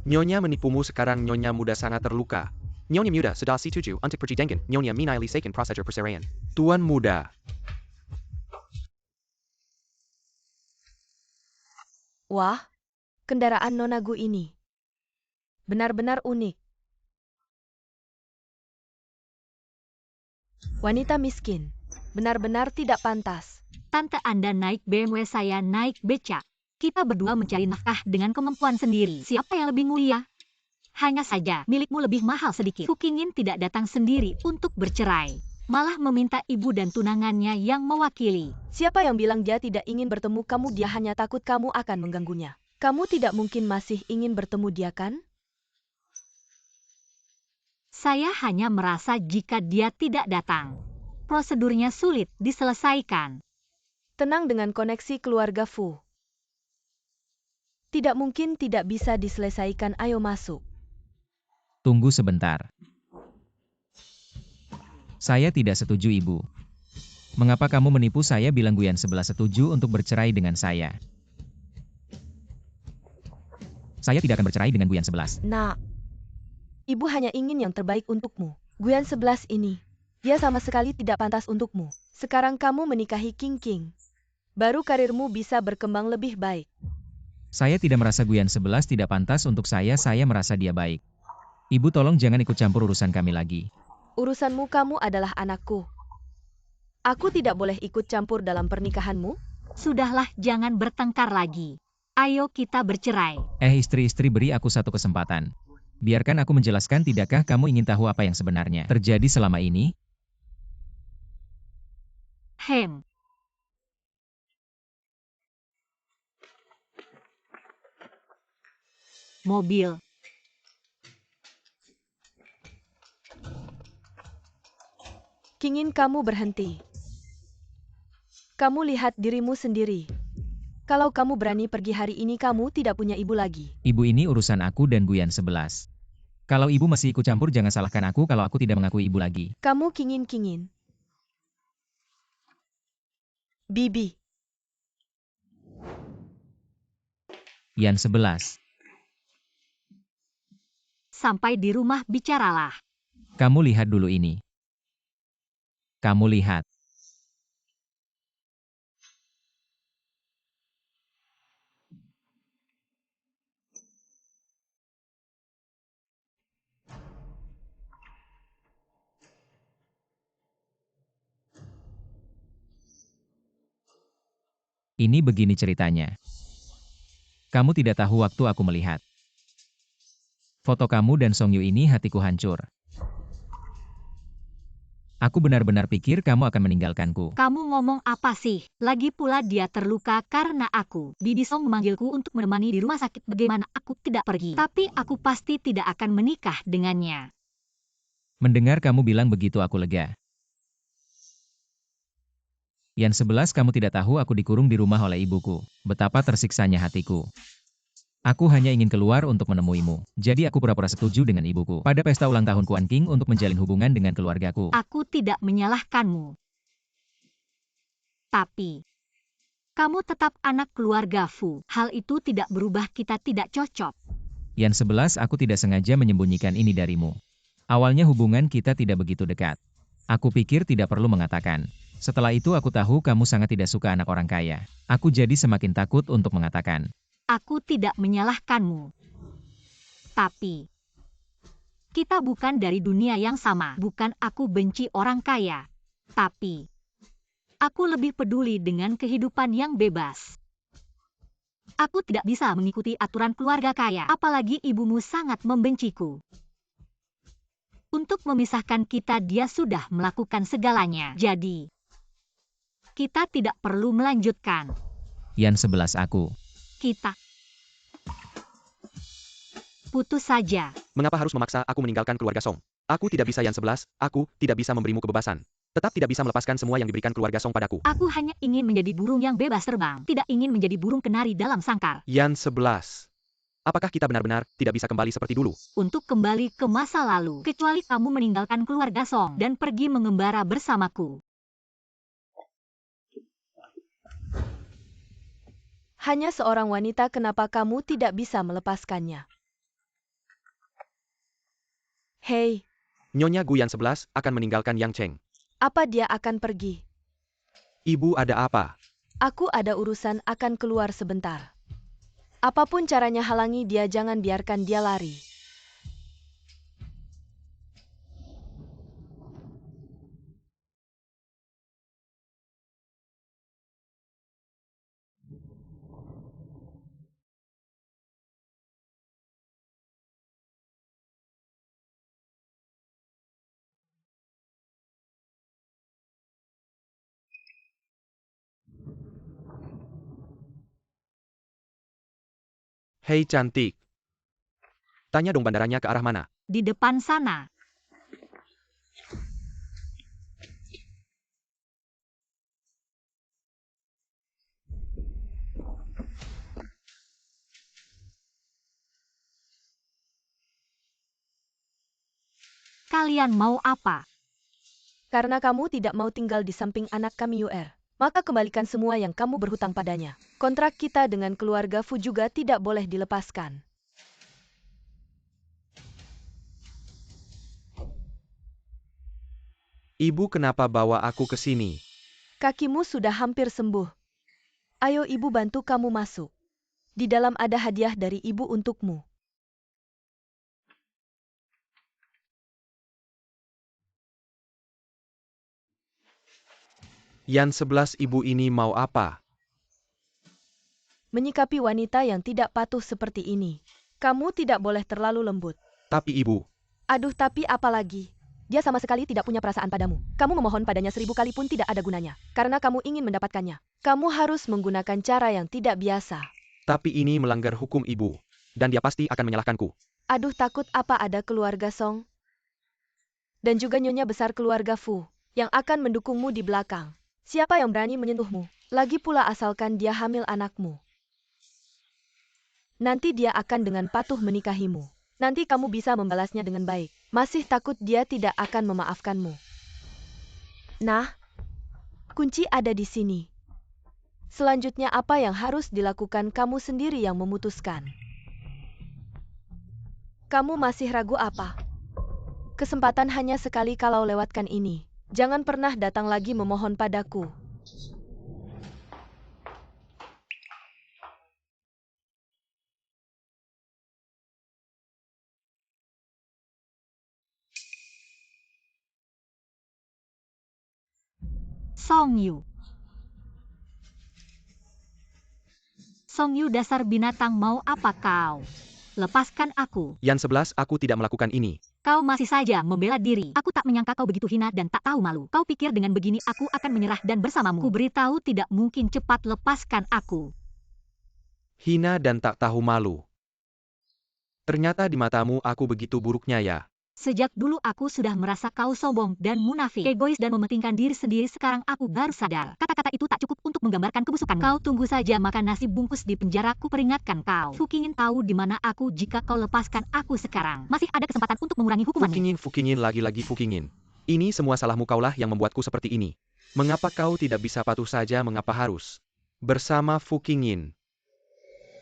Nyonya menipumu sekarang Nyonya Muda sangat terluka. Nyonya Muda sudah setuju untuk perjanjian Nyonya menyelesaikan prosedur perceraian. Tuan Muda. Wah, kendaraan Nonagu ini. Benar-benar unik. Wanita miskin. Benar-benar tidak pantas. Tante Anda naik BMW, saya naik becak. Kita berdua mencari nafkah dengan kemampuan sendiri. Siapa yang lebih mulia? Hanya saja, milikmu lebih mahal sedikit. Fu Qingyin tidak datang sendiri untuk bercerai. Malah meminta ibu dan tunangannya yang mewakili. Siapa yang bilang dia tidak ingin bertemu kamu? Dia hanya takut kamu akan mengganggunya. Kamu tidak mungkin masih ingin bertemu dia, kan? Saya hanya merasa jika dia tidak datang, prosedurnya sulit diselesaikan. Tenang dengan koneksi keluarga Fu. Tidak mungkin tidak bisa diselesaikan, ayo masuk. Tunggu sebentar. Saya tidak setuju, Ibu. Mengapa kamu menipu saya bilang Guyan 11 setuju untuk bercerai dengan saya? Saya tidak akan bercerai dengan Guyan 11. Nak, Ibu hanya ingin yang terbaik untukmu. Guyan 11 ini, dia sama sekali tidak pantas untukmu. Sekarang kamu menikahi King King. Baru karirmu bisa berkembang lebih baik. Saya tidak merasa Guyan 11 tidak pantas untuk saya merasa dia baik. Ibu tolong jangan ikut campur urusan kami lagi. Urusanmu, kamu adalah anakku. Aku tidak boleh ikut campur dalam pernikahanmu? Sudahlah, jangan bertengkar lagi. Ayo kita bercerai. Istri-istri, beri aku satu kesempatan. Biarkan aku menjelaskan, tidakkah kamu ingin tahu apa yang sebenarnya terjadi selama ini? Hem. Mobil. Kingin kamu berhenti. Kamu lihat dirimu sendiri. Kalau kamu berani pergi hari ini, kamu tidak punya ibu lagi. Ibu, ini urusan aku dan Guyan 11. Kalau ibu masih ikut campur, jangan salahkan aku kalau aku tidak mengakui ibu lagi. Kamu kingin. Bibi. Yan 11. Sampai di rumah bicaralah. Kamu lihat dulu ini. Kamu lihat. Ini begini ceritanya. Kamu tidak tahu, waktu aku melihat foto kamu dan Song Yu ini, hatiku hancur. Aku benar-benar pikir kamu akan meninggalkanku. Kamu ngomong apa sih? Lagi pula dia terluka karena aku. Bibi Song memanggilku untuk menemani di rumah sakit. Bagaimana aku tidak pergi? Tapi aku pasti tidak akan menikah dengannya. Mendengar kamu bilang begitu, aku lega. Yan 11, kamu tidak tahu aku dikurung di rumah oleh ibuku. Betapa tersiksanya hatiku. Aku hanya ingin keluar untuk menemuimu. Jadi aku pura-pura setuju dengan ibuku pada pesta ulang tahun Kuan King untuk menjalin hubungan dengan keluargaku. Aku tidak menyalahkanmu. Tapi, kamu tetap anak keluarga Fu. Hal itu tidak berubah, kita tidak cocok. Yan 11, aku tidak sengaja menyembunyikan ini darimu. Awalnya hubungan kita tidak begitu dekat. Aku pikir tidak perlu mengatakan. Setelah itu aku tahu kamu sangat tidak suka anak orang kaya. Aku jadi semakin takut untuk mengatakan. Aku tidak menyalahkanmu. Tapi, kita bukan dari dunia yang sama. Bukan aku benci orang kaya. Tapi, aku lebih peduli dengan kehidupan yang bebas. Aku tidak bisa mengikuti aturan keluarga kaya. Apalagi ibumu sangat membenciku. Untuk memisahkan kita, dia sudah melakukan segalanya. Jadi, kita tidak perlu melanjutkan. Yan 11, aku. Kita putus saja. Mengapa harus memaksa aku meninggalkan keluarga Song? Aku tidak bisa Yan 11, aku tidak bisa memberimu kebebasan. Tetap tidak bisa melepaskan semua yang diberikan keluarga Song padaku. Aku hanya ingin menjadi burung yang bebas terbang. Tidak ingin menjadi burung kenari dalam sangkar. Yan 11. Apakah kita benar-benar tidak bisa kembali seperti dulu? Untuk kembali ke masa lalu. Kecuali kamu meninggalkan keluarga Song dan pergi mengembara bersamaku. Hanya seorang wanita, kenapa kamu tidak bisa melepaskannya? Hei, Nyonya Gu Yan 11 akan meninggalkan Yang Cheng. apa dia akan pergi? Ibu, ada apa? Aku ada urusan, akan keluar sebentar. Apapun caranya halangi dia, jangan biarkan dia lari. Hei cantik. Tanya dong, bandaranya ke arah mana? Di depan sana. Kalian mau apa? Karena kamu tidak mau tinggal di samping anak kami UR, maka kembalikan semua yang kamu berhutang padanya. Kontrak kita dengan keluarga Fu juga tidak boleh dilepaskan. Ibu, kenapa bawa aku ke sini? Kakimu sudah hampir sembuh. Ayo ibu bantu kamu masuk. Di dalam ada hadiah dari ibu untukmu. Yang 11 ibu ini mau apa? Menyikapi wanita yang tidak patuh seperti ini. Kamu tidak boleh terlalu lembut. Tapi ibu, Aduh, tapi apa lagi? Dia sama sekali tidak punya perasaan padamu. Kamu memohon padanya 1000 kali pun tidak ada gunanya. Karena kamu ingin mendapatkannya. Kamu harus menggunakan cara yang tidak biasa. tapi ini melanggar hukum ibu. Dan dia pasti akan menyalahkanku. Aduh, takut apa ada keluarga Song? Dan juga nyonya besar keluarga Fu, yang akan mendukungmu di belakang. Siapa yang berani menyentuhmu? Lagi pula asalkan dia hamil anakmu. Nanti dia akan dengan patuh menikahimu. Nanti kamu bisa membalasnya dengan baik. Masih takut dia tidak akan memaafkanmu. Nah, kunci ada di sini. Selanjutnya apa yang harus dilakukan kamu sendiri yang memutuskan. Kamu masih ragu apa? Kesempatan hanya sekali kalau lewatkan ini. Jangan pernah datang lagi memohon padaku. Song Yu. Song Yu, dasar binatang, mau apa kau? Lepaskan aku. Yang 11 aku tidak melakukan ini. Kau masih saja membela diri. Aku tak menyangka kau begitu hina dan tak tahu malu. Kau pikir dengan begini aku akan menyerah dan bersamamu? Ku beritahu tidak mungkin, cepat lepaskan aku. Hina dan tak tahu malu. Ternyata di matamu aku begitu buruknya ya. Sejak dulu aku sudah merasa kau sombong dan munafik, egois dan mementingkan diri sendiri. Sekarang aku baru sadar. Kata-kata itu tak cukup untuk menggambarkan kebusukanmu. Kau tunggu saja makan nasi bungkus di penjara. Ku peringatkan kau. Fu Qingyin tahu di mana aku. Jika kau lepaskan aku sekarang, masih ada kesempatan untuk mengurangi hukumanmu. Fu Qingyin, lagi-lagi Fu Qingyin. Ini semua salahmu, kaulah yang membuatku seperti ini. Mengapa kau tidak bisa patuh saja? Mengapa harus bersama Fu Qingyin?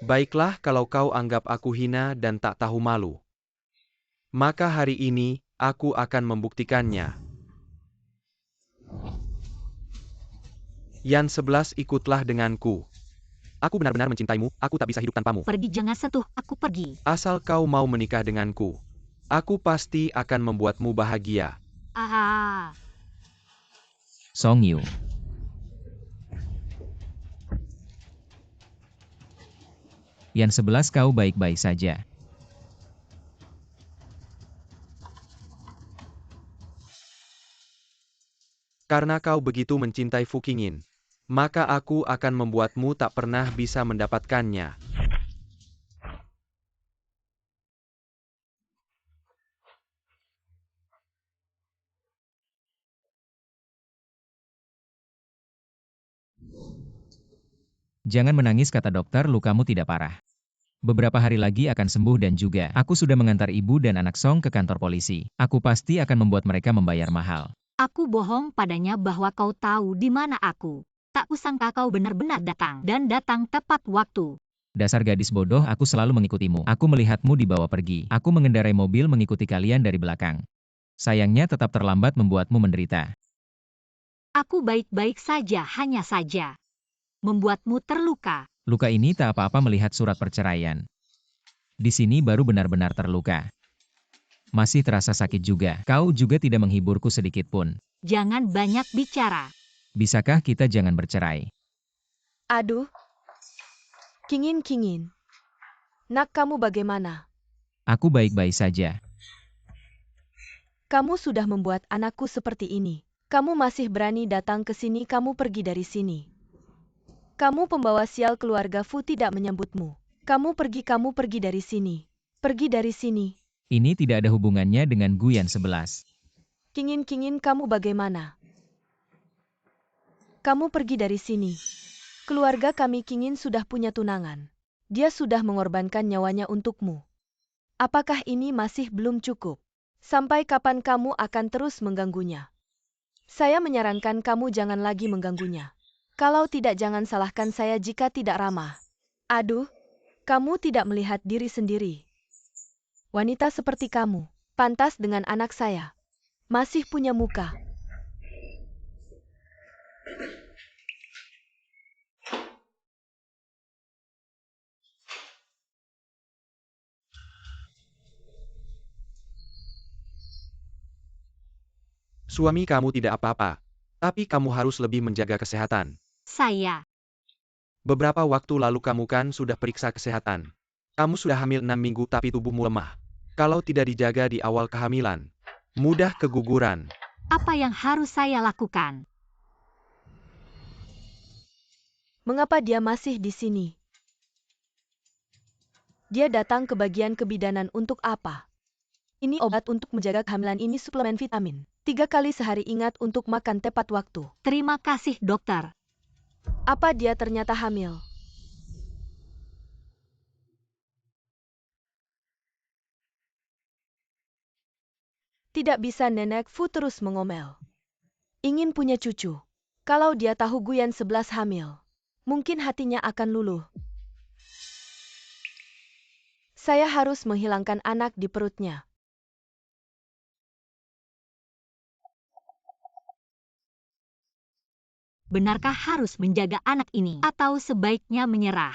Baiklah, kalau kau anggap aku hina dan tak tahu malu, maka hari ini aku akan membuktikannya. Yang 11 ikutlah denganku. Aku benar-benar mencintaimu, aku tak bisa hidup tanpamu. Pergi, jangan sentuh aku, pergi. Asal kau mau menikah denganku, aku pasti akan membuatmu bahagia. Ah. Song Yu. Yang 11 kau baik-baik saja. Karena kau begitu mencintai Fu Qingyin, maka aku akan membuatmu tak pernah bisa mendapatkannya. Jangan menangis, kata dokter, lukamu tidak parah. Beberapa hari lagi akan sembuh dan juga aku sudah mengantar ibu dan anak Song ke kantor polisi. Aku pasti akan membuat mereka membayar mahal. Aku bohong padanya bahwa kau tahu di mana aku. Tak kusangka kau benar-benar datang dan datang tepat waktu. Dasar gadis bodoh, aku selalu mengikutimu. Aku melihatmu dibawa pergi. Aku mengendarai mobil mengikuti kalian dari belakang. Sayangnya tetap terlambat membuatmu menderita. Aku baik-baik saja, hanya saja membuatmu terluka. Luka ini tak apa-apa melihat surat perceraian. Di sini baru benar-benar terluka. Masih terasa sakit juga. Kau juga tidak menghiburku sedikit pun. Jangan banyak bicara. Bisakah kita jangan bercerai? Aduh. Qingyin. Nak, kamu bagaimana? Aku baik-baik saja. Kamu sudah membuat anakku seperti ini. Kamu masih berani datang ke sini, kamu pergi dari sini. Kamu pembawa sial, keluarga Fu tidak menyambutmu. Kamu pergi dari sini. Pergi dari sini. Ini tidak ada hubungannya dengan Guyan 11. Qingyin, kamu bagaimana? Kamu pergi dari sini. Keluarga kami Qingyin sudah punya tunangan. Dia sudah mengorbankan nyawanya untukmu. Apakah ini masih belum cukup? Sampai kapan kamu akan terus mengganggunya? Saya menyarankan kamu jangan lagi mengganggunya. Kalau tidak, jangan salahkan saya jika tidak ramah. Aduh, kamu tidak melihat diri sendiri. Wanita seperti kamu, pantas dengan anak saya. Masih punya muka. Suami kamu tidak apa-apa, tapi kamu harus lebih menjaga kesehatan. Saya, Beberapa waktu lalu kamu kan sudah periksa kesehatan. Kamu sudah hamil 6 minggu tapi tubuhmu lemah. Kalau tidak dijaga di awal kehamilan, mudah keguguran. apa yang harus saya lakukan? Mengapa dia masih di sini? Dia datang ke bagian kebidanan untuk apa? Ini obat untuk menjaga kehamilan, ini suplemen vitamin. 3 kali sehari, ingat untuk makan tepat waktu. Terima kasih, dokter. Apa dia ternyata hamil? Tidak bisa, Nenek Fu terus mengomel. Ingin punya cucu. Kalau dia tahu Guyan 11 hamil, mungkin hatinya akan luluh. Saya harus menghilangkan anak di perutnya. Benarkah harus menjaga anak ini? Atau sebaiknya menyerah?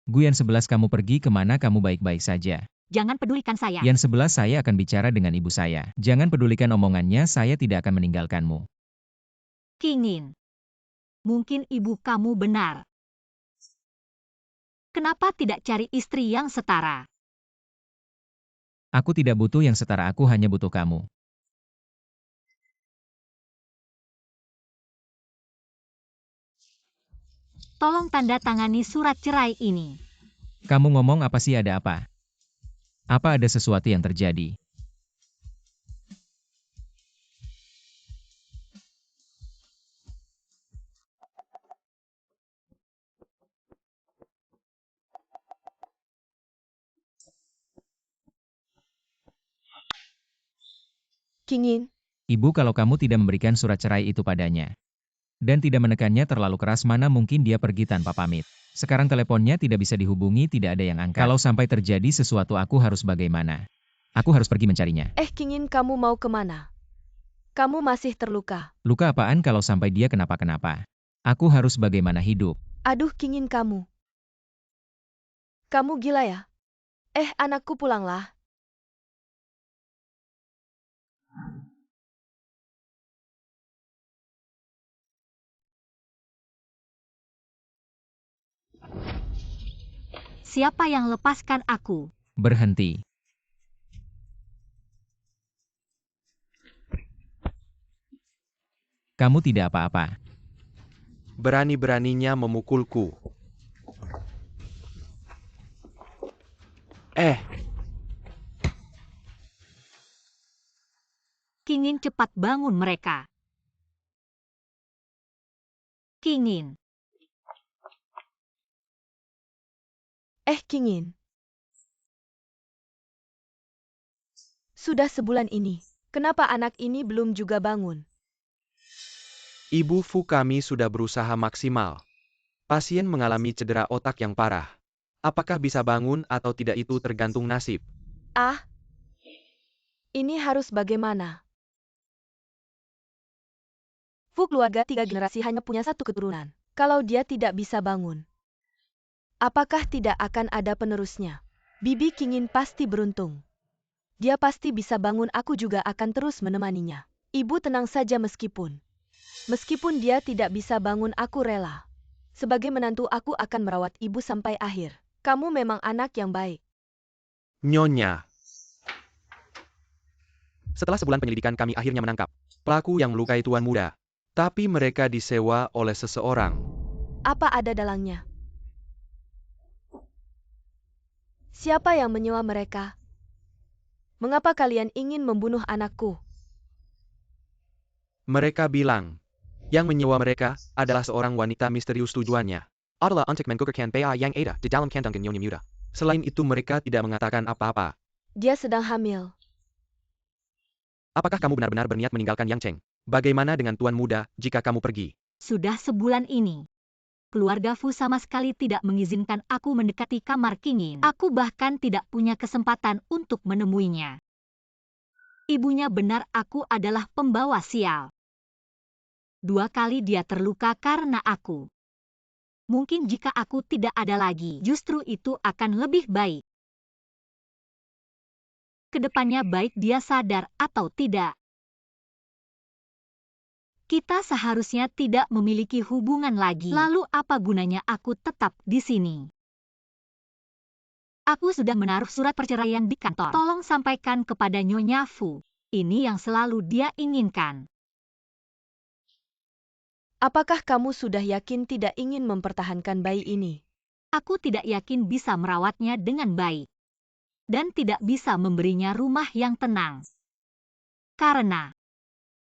Guyan 11 kamu pergi kemana, kamu baik-baik saja. Jangan pedulikan saya. Yan 11 saya akan bicara dengan ibu saya. Jangan pedulikan omongannya, saya tidak akan meninggalkanmu. Kingin. Mungkin ibu kamu benar. Kenapa tidak cari istri yang setara? Aku tidak butuh yang setara, aku hanya butuh kamu. Tolong tanda tangani surat cerai ini. Kamu ngomong apa sih, ada apa? Apa ada sesuatu yang terjadi? Kingin, Ibu, kalau kamu tidak memberikan surat cerai itu padanya, dan tidak menekannya terlalu keras, mana mungkin dia pergi tanpa pamit. Sekarang teleponnya tidak bisa dihubungi, tidak ada yang angkat. Kalau sampai terjadi sesuatu, aku harus bagaimana? Aku harus pergi mencarinya. Kingin, kamu mau kemana? Kamu masih terluka. Luka apaan kalau sampai dia kenapa-kenapa? Aku harus bagaimana hidup? Aduh, Kingin kamu. Kamu gila ya? Anakku, pulanglah. Siapa yang lepaskan aku? Berhenti. Kamu tidak apa-apa. Berani-beraninya memukulku. Kingin cepat bangun mereka. Kingin. Kingin. Sudah sebulan ini. Kenapa anak ini belum juga bangun? Ibu Fu, kami sudah berusaha maksimal. Pasien mengalami cedera otak yang parah. Apakah bisa bangun atau tidak itu tergantung nasib. Ini harus bagaimana? Fu keluarga 3 generasi hanya punya 1 keturunan. Kalau dia tidak bisa bangun, apakah tidak akan ada penerusnya? Bibi Kingin pasti beruntung. Dia pasti bisa bangun, aku juga akan terus menemaninya. Ibu tenang saja, meskipun dia tidak bisa bangun, aku rela. Sebagai menantu, aku akan merawat ibu sampai akhir. Kamu memang anak yang baik. Nyonya. Setelah sebulan penyelidikan, kami akhirnya menangkap pelaku yang melukai tuan muda. Tapi mereka disewa oleh seseorang. Apa ada dalangnya? Siapa yang menyewa mereka? Mengapa kalian ingin membunuh anakku? Mereka bilang, yang menyewa mereka adalah seorang wanita misterius. Tujuannya adalah untuk menggugurkan Bea yang ada di dalam kandang Nyonya Muda. Selain itu, mereka tidak mengatakan apa-apa. Dia sedang hamil. Apakah kamu benar-benar berniat meninggalkan Yang Cheng? Bagaimana dengan tuan muda jika kamu pergi? Sudah sebulan ini. Keluarga Fu sama sekali tidak mengizinkan aku mendekati kamar Kingin. Aku bahkan tidak punya kesempatan untuk menemuinya. Ibunya benar, aku adalah pembawa sial. 2 kali dia terluka karena aku. Mungkin jika aku tidak ada lagi, justru itu akan lebih baik. Kedepannya baik dia sadar atau tidak. Kita seharusnya tidak memiliki hubungan lagi. Lalu apa gunanya aku tetap di sini? Aku sudah menaruh surat perceraian di kantor. Tolong sampaikan kepada Nyonya Fu. Ini yang selalu dia inginkan. Apakah kamu sudah yakin tidak ingin mempertahankan bayi ini? Aku tidak yakin bisa merawatnya dengan baik. Dan tidak bisa memberinya rumah yang tenang. Karena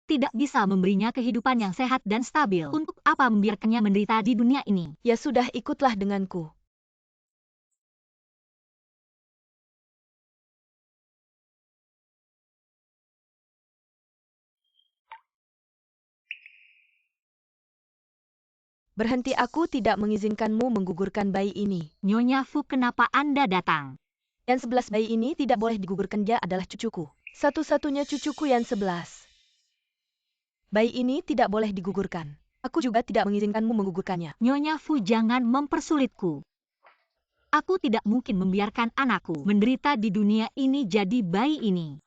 tidak bisa memberinya kehidupan yang sehat dan stabil. Untuk apa membiarkannya menderita di dunia ini? Ya sudah, ikutlah denganku. Berhenti, aku tidak mengizinkanmu menggugurkan bayi ini. Nyonya Fu, kenapa Anda datang? Yang 11 bayi ini tidak boleh digugurkan, dia adalah cucuku. Satu-satunya cucuku yang 11. Bayi ini tidak boleh digugurkan. Aku juga tidak mengizinkanmu menggugurkannya. Nyonya Fu, jangan mempersulitku. Aku tidak mungkin membiarkan anakku menderita di dunia ini jadi bayi ini.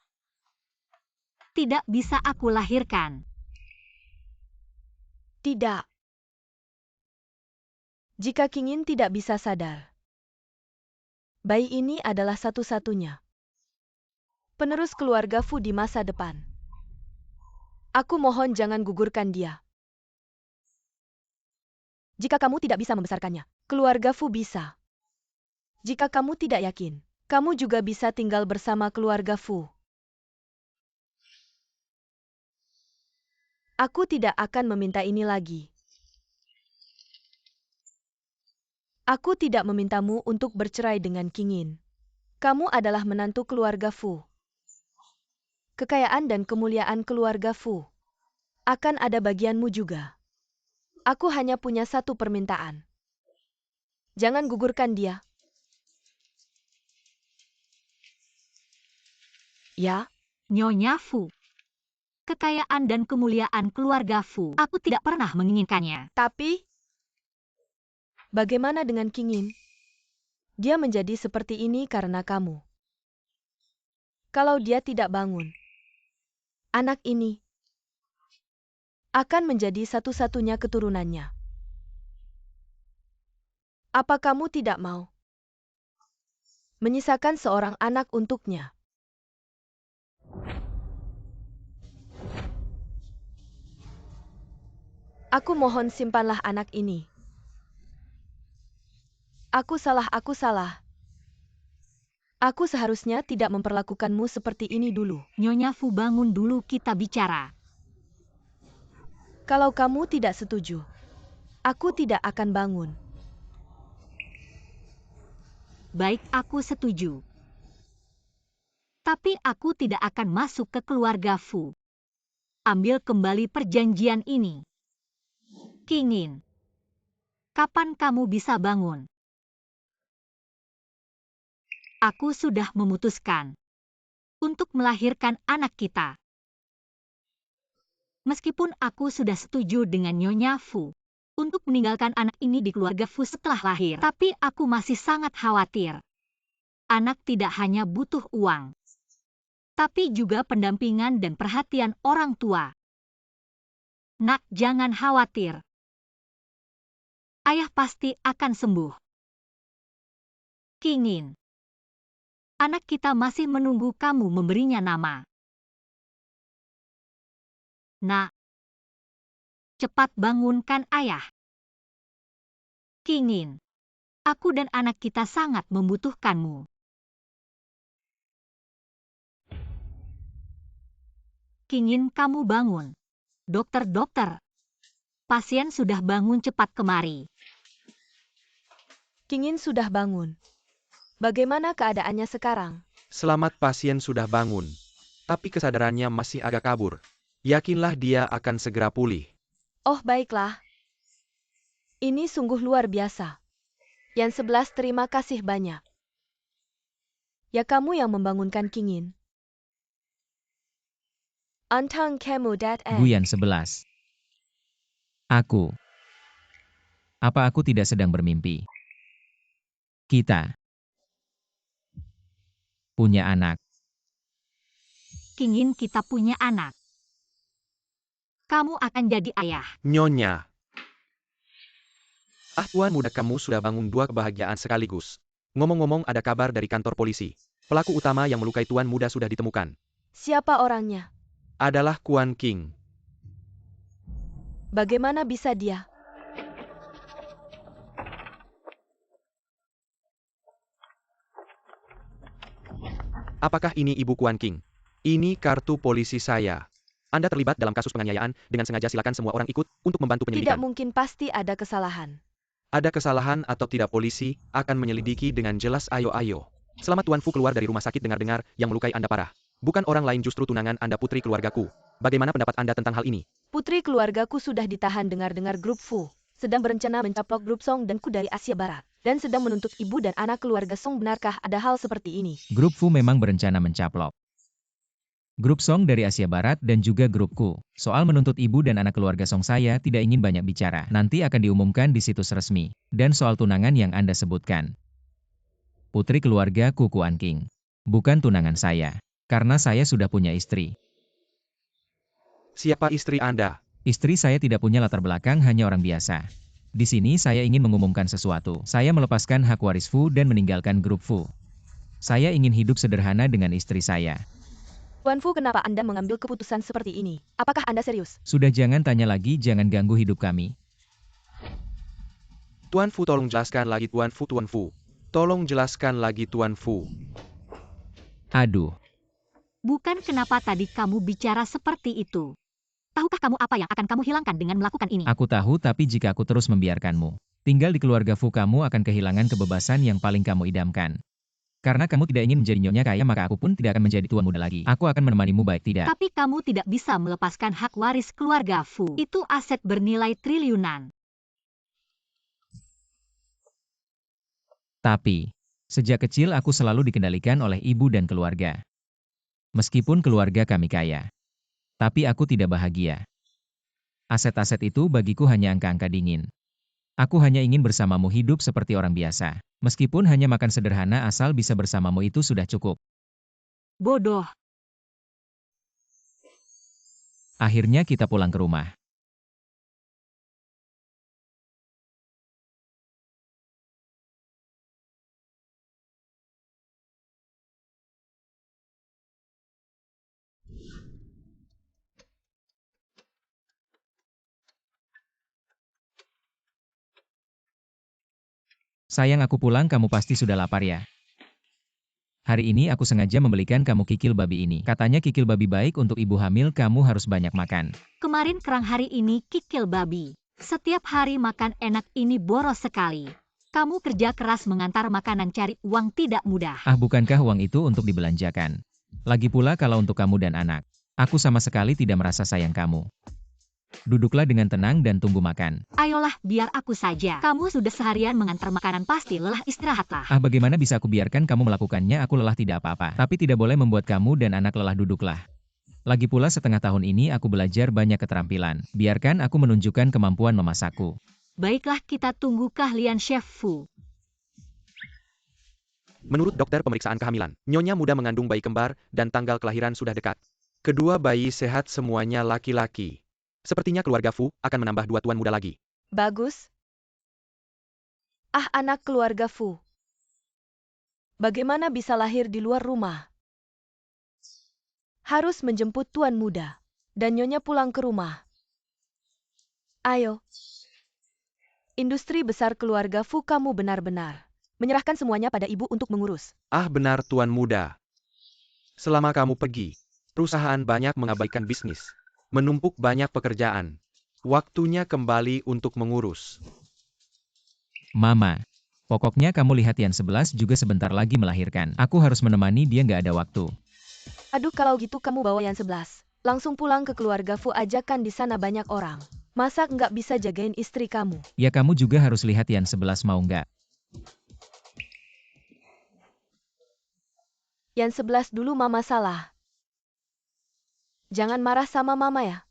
Tidak bisa aku lahirkan. Tidak. Jika Kingin tidak bisa sadar, bayi ini adalah satu-satunya penerus keluarga Fu di masa depan. Aku mohon jangan gugurkan dia. Jika kamu tidak bisa membesarkannya, keluarga Fu bisa. Jika kamu tidak yakin, kamu juga bisa tinggal bersama keluarga Fu. Aku tidak akan meminta ini lagi. Aku tidak memintamu untuk bercerai dengan Kingin. Kamu adalah menantu keluarga Fu. Kekayaan dan kemuliaan keluarga Fu akan ada bagianmu juga. Aku hanya punya satu permintaan. Jangan gugurkan dia. Ya? Nyonya Fu. Kekayaan dan kemuliaan keluarga Fu, aku tidak pernah menginginkannya. Tapi, bagaimana dengan Kingin? Dia menjadi seperti ini karena kamu. Kalau dia tidak bangun, anak ini akan menjadi satu-satunya keturunannya. Apa kamu tidak mau menyisakan seorang anak untuknya? Aku mohon simpanlah anak ini. Aku salah. Aku seharusnya tidak memperlakukanmu seperti ini dulu. Nyonya Fu, bangun dulu, kita bicara. Kalau kamu tidak setuju, aku tidak akan bangun. Baik, aku setuju. Tapi aku tidak akan masuk ke keluarga Fu. Ambil kembali perjanjian ini. Kingin, kapan kamu bisa bangun? Aku sudah memutuskan untuk melahirkan anak kita. Meskipun aku sudah setuju dengan Nyonya Fu untuk meninggalkan anak ini di keluarga Fu setelah lahir, tapi aku masih sangat khawatir. Anak tidak hanya butuh uang, tapi juga pendampingan dan perhatian orang tua. Nak, jangan khawatir. Ayah pasti akan sembuh. Kingin, anak kita masih menunggu kamu memberinya nama. Nak, cepat bangunkan ayah. Kingin, aku dan anak kita sangat membutuhkanmu. Kingin, kamu bangun. Dokter, pasien sudah bangun, cepat kemari. Kingin sudah bangun. Bagaimana keadaannya sekarang? Selamat, pasien sudah bangun. Tapi kesadarannya masih agak kabur. Yakinlah dia akan segera pulih. Oh, baiklah. Ini sungguh luar biasa. Yang 11, terima kasih banyak. Ya, kamu yang membangunkan Kingin. Antang kamu dat. Guyan 11. Aku. Apa aku tidak sedang bermimpi? Kita punya anak. Ingin kita punya anak. Kamu akan jadi ayah. Nyonya. Ah, tuan muda, kamu sudah bangun dua kebahagiaan sekaligus. Ngomong-ngomong, ada kabar dari kantor polisi. Pelaku utama yang melukai tuan muda sudah ditemukan. Siapa orangnya? Adalah Kuan King. Bagaimana bisa dia? Apakah ini Ibu Kuan King? Ini kartu polisi saya. Anda terlibat dalam kasus penganiayaan, dengan sengaja silakan semua orang ikut untuk membantu Tidak penyelidikan. mungkin, pasti ada kesalahan. Ada kesalahan atau tidak, polisi akan menyelidiki dengan jelas. Ayo. Selamat Tuan Fu keluar dari rumah sakit. Dengar-dengar yang melukai Anda parah. Bukan orang lain, justru tunangan Anda, putri keluargaku. Bagaimana pendapat Anda tentang hal ini? Putri keluargaku sudah ditahan. Dengar-dengar grup Fu sedang berencana mencaplok grup Song dan Ku dari Asia Barat. Dan sedang menuntut ibu dan anak keluarga Song. Benarkah ada hal seperti ini? Grup Fu memang berencana mencaplok grup Song dari Asia Barat dan juga grupku. Soal menuntut ibu dan anak keluarga Song, saya tidak ingin banyak bicara. Nanti akan diumumkan di situs resmi. Dan soal tunangan yang Anda sebutkan. Putri keluarga Kuan King. Bukan tunangan saya. Karena saya sudah punya istri. Siapa istri Anda? Istri saya tidak punya latar belakang, hanya orang biasa. Di sini saya ingin mengumumkan sesuatu. Saya melepaskan hak waris Fu dan meninggalkan grup Fu. Saya ingin hidup sederhana dengan istri saya. Tuan Fu, kenapa Anda mengambil keputusan seperti ini? Apakah Anda serius? Sudah, jangan tanya lagi, jangan ganggu hidup kami. Tuan Fu, tolong jelaskan lagi. Tuan Fu. Tolong jelaskan lagi, Tuan Fu. Aduh. Bukan, kenapa tadi kamu bicara seperti itu? Tahukah kamu apa yang akan kamu hilangkan dengan melakukan ini? Aku tahu, tapi jika aku terus membiarkanmu tinggal di keluarga Fu, kamu akan kehilangan kebebasan yang paling kamu idamkan. Karena kamu tidak ingin menjadi nyonya kaya, maka aku pun tidak akan menjadi tuan muda lagi. Aku akan menemanimu, baik tidak? Tapi kamu tidak bisa melepaskan hak waris keluarga Fu. Itu aset bernilai triliunan. Tapi, sejak kecil aku selalu dikendalikan oleh ibu dan keluarga. Meskipun keluarga kami kaya, tapi aku tidak bahagia. Aset-aset itu bagiku hanya angka-angka dingin. Aku hanya ingin bersamamu, hidup seperti orang biasa. Meskipun hanya makan sederhana, asal bisa bersamamu itu sudah cukup. Bodoh. Akhirnya kita pulang ke rumah. Sayang, aku pulang, kamu pasti sudah lapar ya? Hari ini aku sengaja membelikan kamu kikil babi ini. Katanya kikil babi baik untuk ibu hamil, kamu harus banyak makan. Kemarin kerang, hari ini kikil babi. Setiap hari makan enak, ini boros sekali. Kamu kerja keras mengantar makanan, cari uang tidak mudah. Ah, bukankah uang itu untuk dibelanjakan? Lagi pula kalau untuk kamu dan anak, aku sama sekali tidak merasa sayang kamu. Duduklah dengan tenang dan tunggu makan. Ayolah, biar aku saja. Kamu sudah seharian mengantar makanan, pasti lelah, istirahatlah. Ah, bagaimana bisa aku biarkan kamu melakukannya? Aku lelah tidak apa-apa. Tapi tidak boleh membuat kamu dan anak lelah, duduklah. Lagi pula setengah tahun ini aku belajar banyak keterampilan. Biarkan aku menunjukkan kemampuan memasakku. Baiklah, kita tunggu keahlian Chef Fu. Menurut dokter pemeriksaan kehamilan, nyonya muda mengandung bayi kembar dan tanggal kelahiran sudah dekat. Kedua bayi sehat, semuanya laki-laki. Sepertinya keluarga Fu akan menambah 2 tuan muda lagi. Bagus. Ah, anak keluarga Fu. Bagaimana bisa lahir di luar rumah? Harus menjemput tuan muda dan nyonya pulang ke rumah. Ayo. Industri besar keluarga Fu, kamu benar-benar menyerahkan semuanya pada ibu untuk mengurus. Ah, benar tuan muda. Selama kamu pergi, perusahaan banyak mengabaikan bisnis. Menumpuk banyak pekerjaan. Waktunya kembali untuk mengurus. Mama, pokoknya kamu lihat Yan 11 juga sebentar lagi melahirkan. Aku harus menemani dia, nggak ada waktu. Aduh, kalau gitu kamu bawa yang 11. Langsung pulang ke keluarga Fu aja, kan di sana banyak orang. Masa nggak bisa jagain istri kamu? Ya kamu juga harus lihat Yan 11, mau nggak? Yang 11 dulu, mama salah. Jangan marah sama mama ya.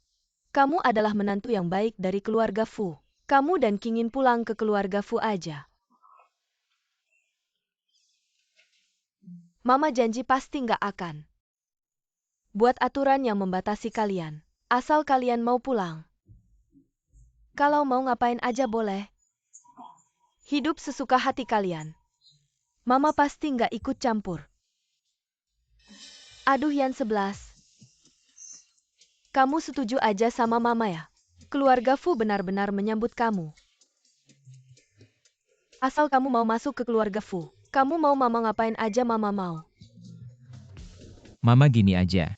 Kamu adalah menantu yang baik dari keluarga Fu. Kamu dan Kingin pulang ke keluarga Fu aja. Mama janji pasti nggak akan buat aturan yang membatasi kalian. Asal kalian mau pulang. Kalau mau ngapain aja boleh. Hidup sesuka hati kalian. Mama pasti nggak ikut campur. Aduh Yan 11. Kamu setuju aja sama Mama ya? Keluarga Fu benar-benar menyambut kamu. Asal kamu mau masuk ke keluarga Fu. Kamu mau Mama ngapain aja Mama mau. Mama gini aja.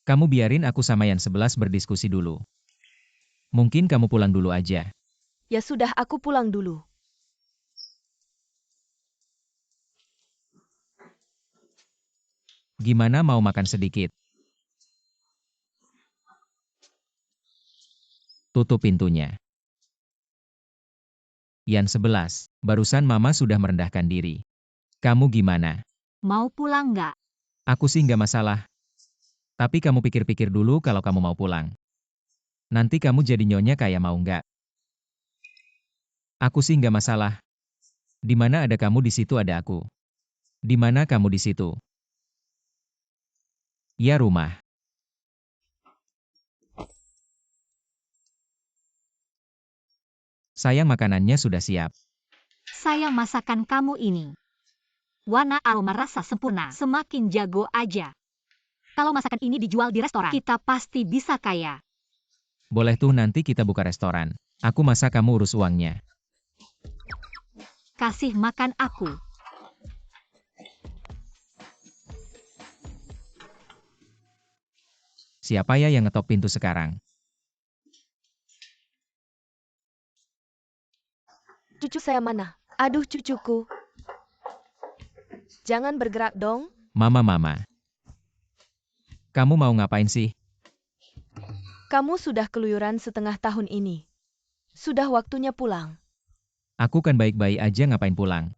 Kamu biarin aku sama Yan 11 berdiskusi dulu. Mungkin kamu pulang dulu aja. Ya sudah aku pulang dulu. Gimana mau makan sedikit? Tutup pintunya. Yan 11, barusan Mama sudah merendahkan diri. Kamu gimana? Mau pulang nggak? Aku sih nggak masalah. Tapi kamu pikir-pikir dulu kalau kamu mau pulang. Nanti kamu jadi nyonya kayak mau nggak? Aku sih nggak masalah. Di mana ada kamu di situ ada aku. Di mana kamu di situ? Ya rumah. Sayang makanannya sudah siap. Sayang masakan kamu ini. Warna aroma rasa sempurna. Semakin jago aja. Kalau masakan ini dijual di restoran, kita pasti bisa kaya. Boleh tuh nanti kita buka restoran. Aku masak kamu urus uangnya. Kasih makan aku. Siapa ya yang ngetok pintu sekarang? Cucu saya mana? Aduh cucuku. Jangan bergerak dong. Mama. Kamu mau ngapain sih? Kamu sudah keluyuran setengah tahun ini. Sudah waktunya pulang. Aku kan baik-baik aja ngapain pulang.